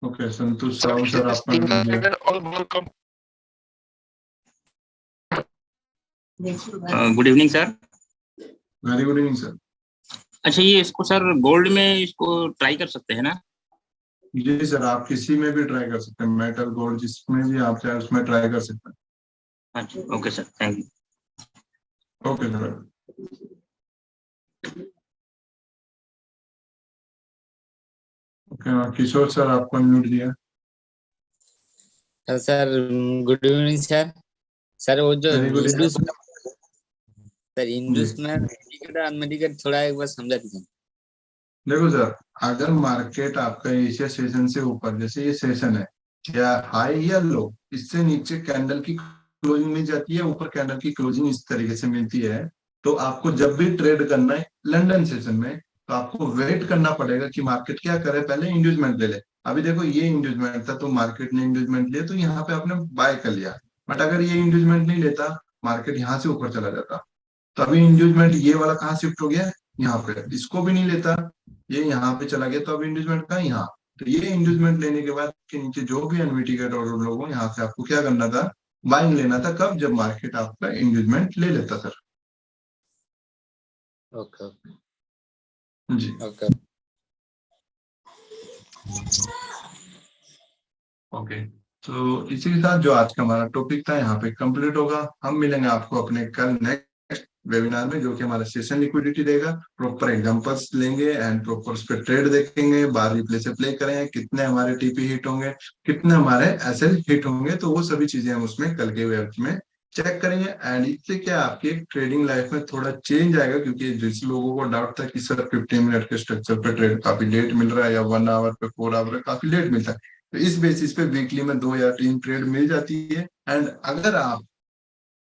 ओके, संतोष साहू सर, आपको अनम्यूट दिया है। Good evening sir. Very good evening sir. अच्छा, ये इसको सर गोल्ड में इसको ट्राई कर सकते हैं ना? जी सर, आप किसी में भी ट्राई कर सकते हैं, मेटल गोल्ड जिसमें भी आप चाहे उसमें ट्राई कर सकते हैं। अच्छा okay sir, thank you. Okay sir. Okay Kishore sir, आपको अनम्यूट दिया। Sir good evening sir. Sir वो जो वेरी गुड इंडस सर जी। इंडस में अनमेडिकेट थोड़ा एक बार समझा दीजिए। देखो सर, अगर मार्केट आपका एशिया सेशन से ऊपर, जैसे ये सेशन है, या हाई या लो, इससे नीचे कैंडल की क्लोजिंग मिल जाती है, ऊपर कैंडल की क्लोजिंग इस तरीके से मिलती है, तो आपको जब भी ट्रेड करना है लंदन सेशन में, तो आपको वेट करना पड़ेगा कि मार्केट क्या करे, पहले इंड्यूसमेंट ले ले। अभी देखो ये इंड्यूसमेंट था, तो मार्केट ने इंड्यूसमेंट लिया, तो यहाँ पे आपने बाय कर लिया। बट अगर ये इंड्यूसमेंट नहीं लेता, मार्केट यहाँ से ऊपर चला जाता। तो अभी इंड्यूसमेंट ये वाला कहाँ शिफ्ट हो गया, यहाँ पे, इसको भी नहीं लेता, ये यहाँ पे चला गया, तो अब इंड्यूसमेंट का यहाँ। तो ये इंड्यूसमेंट लेने के बाद के नीचे जो भी अनमिटिगेट और लोगों, यहाँ से आपको क्या करना था, बाइंग लेना था। कब? जब मार्केट आपका इंड्यूसमेंट ले लेता सर। ओके जी ओके ओके। तो इसी के साथ जो आज का हमारा टॉपिक था यहाँ पे कंप्लीट होगा। हम मिलेंगे आपको अपने कल नेक्स्ट वेबिनार में, जो कि हमारा सेशन लिक्विडिटी रहेगा। प्रॉपर एग्जांपल्स लेंगे एंड प्रॉपर उस पर ट्रेड देखेंगे, बार रिप्ले से प्ले करेंगे, कितने हमारे टीपी हिट होंगे, कितने हमारे एसएल हिट होंगे, तो वो सभी चीजें हम उसमें कल के वेब में चेक करेंगे। एंड इससे क्या आपकी ट्रेडिंग लाइफ में थोड़ा चेंज आएगा, क्योंकि जिस लोगों को डाउट था कि सर 15 मिनट के स्ट्रक्चर पे ट्रेड काफी लेट मिल रहा है, या 1 आवर पे 4 आवर काफी लेट मिलता है, तो इस बेसिस पे वीकली में 2 या 3 ट्रेड मिल जाती है। एंड अगर आप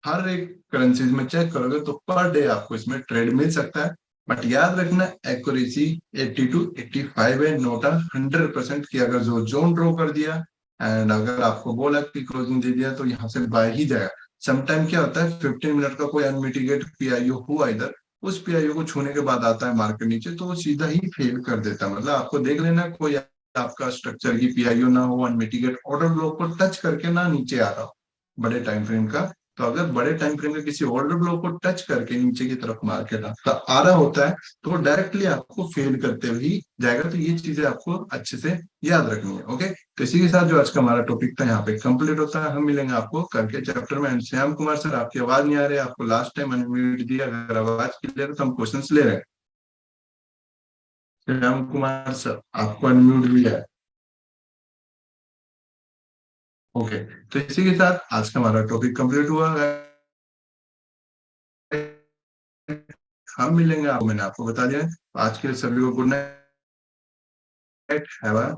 हर एक करेंसीज में चेक करोगे तो पर डे आपको इसमें ट्रेड मिल सकता है। बट याद रखना, एक्यूरेसी 80 to 85 है, नोटा 100% की। अगर जो जोन ड्रॉ कर दिया एंड अगर आपको बोला कि क्लोजिंग दे दिया, तो यहाँ से बाय ही जाएगा। समटाइम क्या होता है, 15 मिनट का कोई अनमिटिगेट पीआईओ हुआ इधर, उस पीआईओ को छूने के बाद आता है मार्केट नीचे, तो वो सीधा ही फेल कर देता है। मतलब आपको देख लेना, कोई आपका स्ट्रक्चर की पीआईओ ना हो, अनमिटिगेट ऑर्डर ब्लॉक को टच करके ना नीचे आ रहा हो बड़े टाइम फ्रेम का। तो अगर बड़े टाइम फ्रेम में किसी ऑर्डर ब्लॉक को टच करके नीचे की तरफ मार्केट आपका आ रहा होता है, तो वो डायरेक्टली आपको फेल करते हुए ही जाएगा। तो ये चीजें आपको अच्छे से याद रखनी है। ओके, तो इसी के साथ जो आज का हमारा टॉपिक था यहाँ पे कंप्लीट होता है। हम मिलेंगे आपको कल के चैप्टर में। श्याम कुमार सर, आपकी आवाज नहीं आ रही है, आपको लास्ट टाइम अनम्यूट दिया, अगर आवाज क्लियर है तो हम क्वेश्चन ले रहे हैं। श्याम कुमार सर, आपको अनम्यूट दिया है। ओके, तो इसी के साथ आज का हमारा टॉपिक कंप्लीट हुआ है। हम मिलेंगे, आपको मैंने आपको बता दिया है। आज के लिए सभी को गुड नाइट, हैव अ